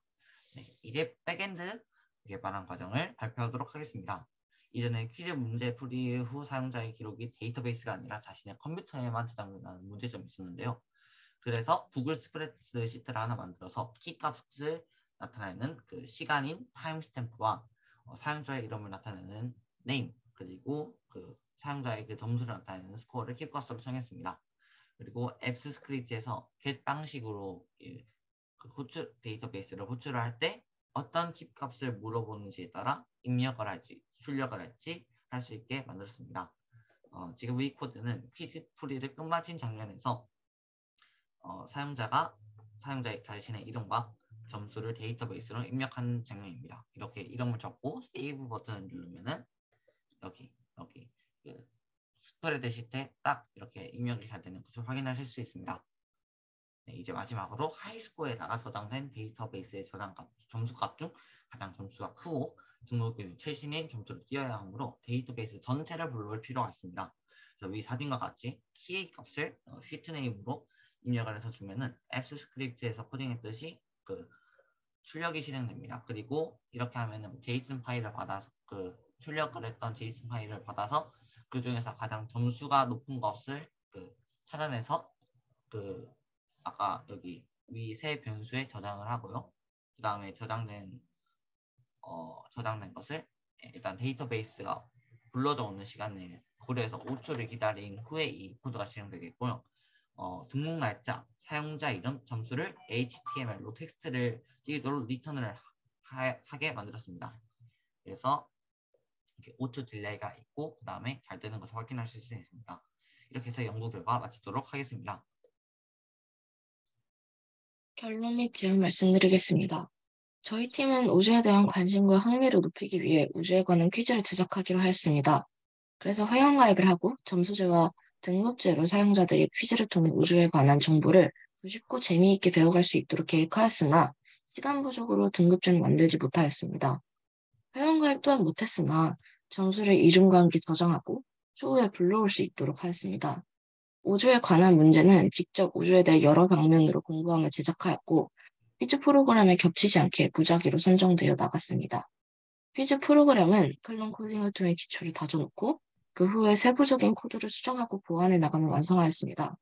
네, 이제 백엔드 개발한 과정을 발표하도록 하겠습니다. 이전에 퀴즈 문제 풀이 후 사용자의 기록이 데이터베이스가 아니라 자신의 컴퓨터에만 저장된다는 문제점이 있었는데요. 그래서 구글 스프레드 시트를 하나 만들어서 키값을 나타내는 그 시간인 타임스탬프와 사용자의 이름을 나타내는 name 그리고 그 사용자의 그 점수를 나타내는 스코어를 키값으로 정했습니다. 그리고 앱스 스크립트에서 get 방식으로 그 호출 데이터베이스를 호출을 할 때 어떤 킵값을 물어보는지에 따라 입력을 할지 출력을 할지 할 수 있게 만들었습니다. 지금 이 코드는 퀴즈 풀이를 끝마친 장면에서 사용자의 자신의 이름과 점수를 데이터베이스로 입력하는 장면입니다. 이렇게 이름을 적고 세이브 버튼을 누르면은 여기 그 스프레드 시트에 딱 이렇게 입력이 잘 되는 것을 확인하실 수 있습니다. 네, 이제 마지막으로 하이스코어에다가 저장된 데이터베이스의 점수값 중 가장 점수가 크고 등록일 최신인 점수를 띄어야 하므로 데이터베이스 전체를 불러올 필요가 있습니다. 그래서 위 사진과 같이 key 값을 sheet name으로 입력을 해서 주면은 앱스 스크립트에서 코딩했듯이 그 출력이 실행됩니다. 그리고 이렇게 하면은 JSON 파일을 받아서 그 출력을 했던 JSON 파일을 받아서 그 중에서 가장 점수가 높은 것을 찾아내서 아까 여기 위 세 변수에 저장을 하고요. 그 다음에 저장된 것을 일단 데이터베이스가 불러져 오는 시간 내에 고려해서 5초를 기다린 후에 이 코드가 실행되겠고요. 등록 날짜, 사용자 이름, 점수를 HTML로 텍스트를 띄우도록 리턴을 하게 만들었습니다. 그래서 이렇게 5초 딜레이가 있고 그 다음에 잘 되는 것을 확인하실 수 있습니다. 이렇게 해서 연구 결과 마치도록 하겠습니다. 결론 및 제안 말씀드리겠습니다. 저희 팀은 우주에 대한 관심과 흥미를 높이기 위해 우주에 관한 퀴즈를 제작하기로 하였습니다. 그래서 회원가입을 하고 점수제와 등급제로 사용자들이 퀴즈를 통해 우주에 관한 정보를 쉽고 재미있게 배워갈 수 있도록 계획하였으나 시간 부족으로 등급제는 만들지 못하였습니다. 회원가입 또한 못했으나 점수를 이름과 함께 저장하고 추후에 불러올 수 있도록 하였습니다. 우주에 관한 문제는 직접 우주에 대해 여러 방면으로 공부하며 제작하였고 퀴즈 프로그램에 겹치지 않게 무작위로 선정되어 나갔습니다. 퀴즈 프로그램은 클론 코딩을 통해 기초를 다져놓고 그 후에 세부적인 코드를 수정하고 보완해 나가며 완성하였습니다.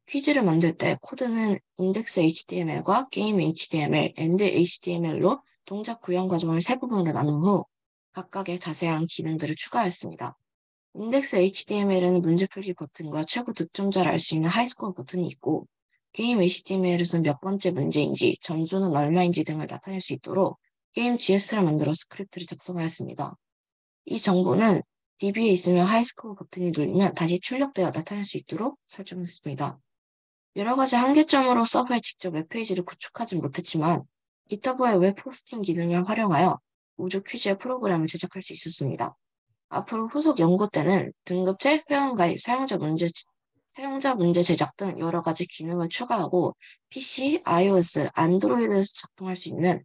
퀴즈를 만들 때 코드는 인덱스 HTML과 게임 HTML, 엔드 HTML로 동작 구현 과정을 세 부분으로 나눈 후 각각의 자세한 기능들을 추가하였습니다. 인덱스 HTML에는 문제 풀기 버튼과 최고 득점자를 알 수 있는 하이스코어 버튼이 있고 게임 HTML에서는 몇 번째 문제인지, 점수는 얼마인지 등을 나타낼 수 있도록 게임 GS를 만들어 스크립트를 작성하였습니다. 이 정보는 DB에 있으면 하이스코어 버튼이 누르면 다시 출력되어 나타낼 수 있도록 설정했습니다. 여러 가지 한계점으로 서버에 직접 웹페이지를 구축하진 못했지만 GitHub의 웹 호스팅 기능을 활용하여 우주 퀴즈의 프로그램을 제작할 수 있었습니다. 앞으로 후속 연구 때는 등급제, 회원가입, 사용자 문제 제작 등 여러 가지 기능을 추가하고 PC, iOS, 안드로이드에서 작동할 수 있는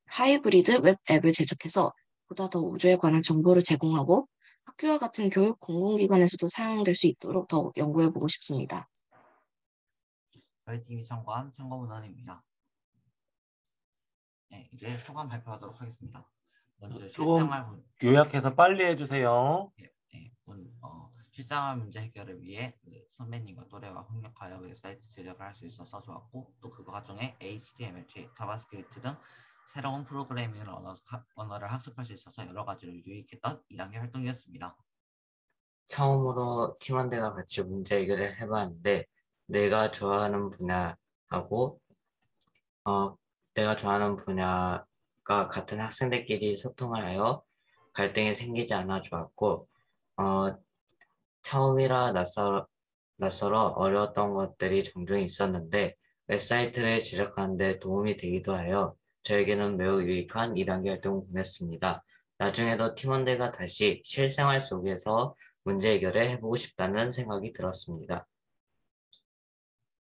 하이브리드 웹 앱을 제작해서 보다 더 우주에 관한 정보를 제공하고 학교와 같은 교육 공공기관에서도 사용될 수 있도록 더욱 연구해보고 싶습니다. 저희 팀이 참고한 참고 문헌입니다. 네, 이제 소감 발표하도록 하겠습니다. 먼저 조금 요약해서 빨리 해주세요. 실생활 문제 해결을 위해 선배님과 또래와 협력하여 웹사이트 제작을 할 수 있어서 좋았고 또 그 과정에 HTML, 자바스크립트 등 새로운 프로그래밍 언어를 학습할 수 있어서 여러 가지로 유익했던 2단계 활동이었습니다. 처음으로 팀원들과 같이 문제 해결을 해봤는데 내가 좋아하는 분야하고 내가 좋아하는 분야가 같은 학생들끼리 소통을 하여 갈등이 생기지 않아 좋았고 처음이라 낯설어 어려웠던 것들이 종종 있었는데 웹사이트를 제작하는 데 도움이 되기도 하여 저에게는 매우 유익한 2단계 활동을 보냈습니다. 나중에도 팀원들과 다시 실생활 속에서 문제 해결을 해보고 싶다는 생각이 들었습니다.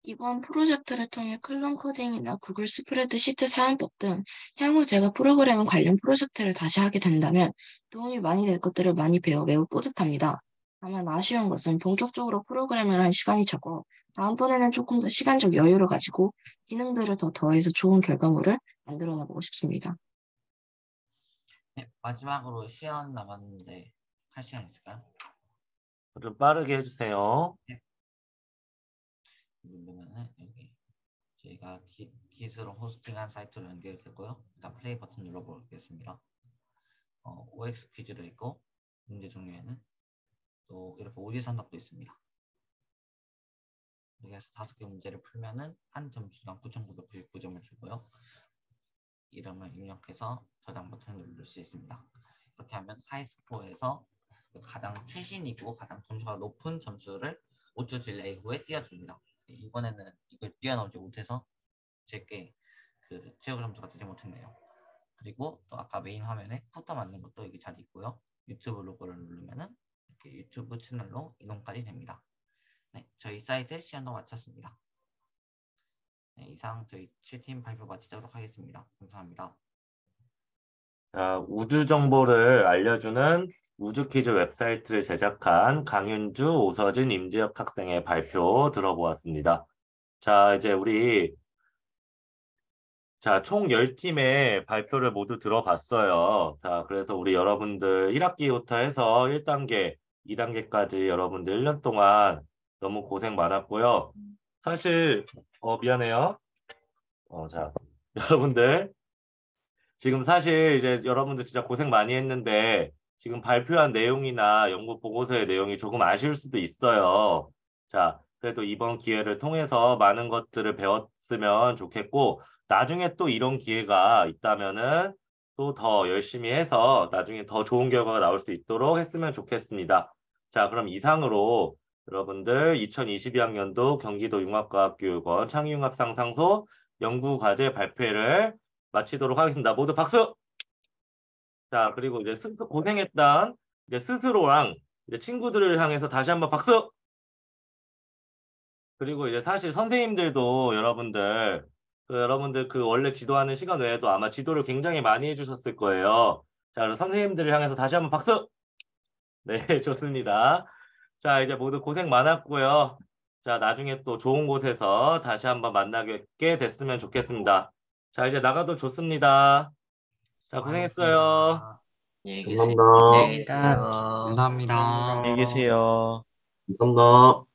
이번 프로젝트를 통해 클론 코딩이나 구글 스프레드시트 사용법 등 향후 제가 프로그래밍 관련 프로젝트를 다시 하게 된다면 도움이 많이 될 것들을 많이 배워 매우 뿌듯합니다. 다만 아쉬운 것은 본격적으로 프로그래밍을 한 시간이 적어 다음번에는 조금 더 시간적 여유를 가지고 기능들을 더 더해서 좋은 결과물을 만들어 나가고 싶습니다. 네, 마지막으로 시연 남았는데 할 시간 있을까요? 좀 빠르게 해주세요. 누르면은 여기 저희가 깃으로 호스팅한 사이트로 연결되고요. 일단 플레이 버튼 눌러보겠습니다. OX 퀴즈도 있고 문제 종류에는 또 이렇게 오디 산답도 있습니다. 여기에서 5개 문제를 풀면은 한 점수당 9,999점을 주고요. 이름을 입력해서 저장 버튼을 누를 수 있습니다. 이렇게 하면 하이스코어에서 가장 최신이고 가장 점수가 높은 점수를 5초 딜레이 후에 띄워줍니다. 이번에는 이걸 뛰어넘지 못해서 제게 그 최고 점수가 되지 못했네요. 그리고 또 아까 메인 화면에 푸터 만든 것도 여기 잘 있고요. 유튜브 로고를 누르면은 이렇게 유튜브 채널로 이동까지 됩니다. 네, 저희 사이트 시연도 마쳤습니다. 네, 이상 저희 7팀 발표 마치도록 하겠습니다. 감사합니다. 자, 우주 정보를 알려주는 우주 퀴즈 웹사이트를 제작한 강윤주, 오서진, 임지혁 학생의 발표 들어보았습니다. 자, 이제 우리 총 10팀의 발표를 모두 들어봤어요. 자, 그래서 우리 여러분들 1학기부터 해서 1단계, 2단계까지 여러분들 1년 동안 너무 고생 많았고요. 사실 미안해요. 자, 여러분들 지금 사실 이제 여러분들 진짜 고생 많이 했는데 지금 발표한 내용이나 연구 보고서의 내용이 조금 아쉬울 수도 있어요. 자, 그래도 이번 기회를 통해서 많은 것들을 배웠으면 좋겠고 나중에 또 이런 기회가 있다면은 또 더 열심히 해서 나중에 더 좋은 결과가 나올 수 있도록 했으면 좋겠습니다. 자, 그럼 이상으로 여러분들 2022학년도 경기도 융합과학교육원 창의융합상상소 연구과제 발표를 마치도록 하겠습니다. 모두 박수! 자, 그리고 이제 고생했던 이제 스스로랑 이제 친구들을 향해서 다시 한번 박수! 그리고 이제 사실 선생님들도 여러분들 그 원래 지도하는 시간 외에도 아마 지도를 굉장히 많이 해주셨을 거예요. 자, 그래서 선생님들을 향해서 다시 한번 박수! 네, 좋습니다. 자, 이제 모두 고생 많았고요. 자, 나중에 또 좋은 곳에서 다시 한번 만나게 됐으면 좋겠습니다. 자, 이제 나가도 좋습니다. 자, 고생했어요. 안녕히 감사합니다. 계세요. 감사합니다. 안녕히 계세요. 감사합니다.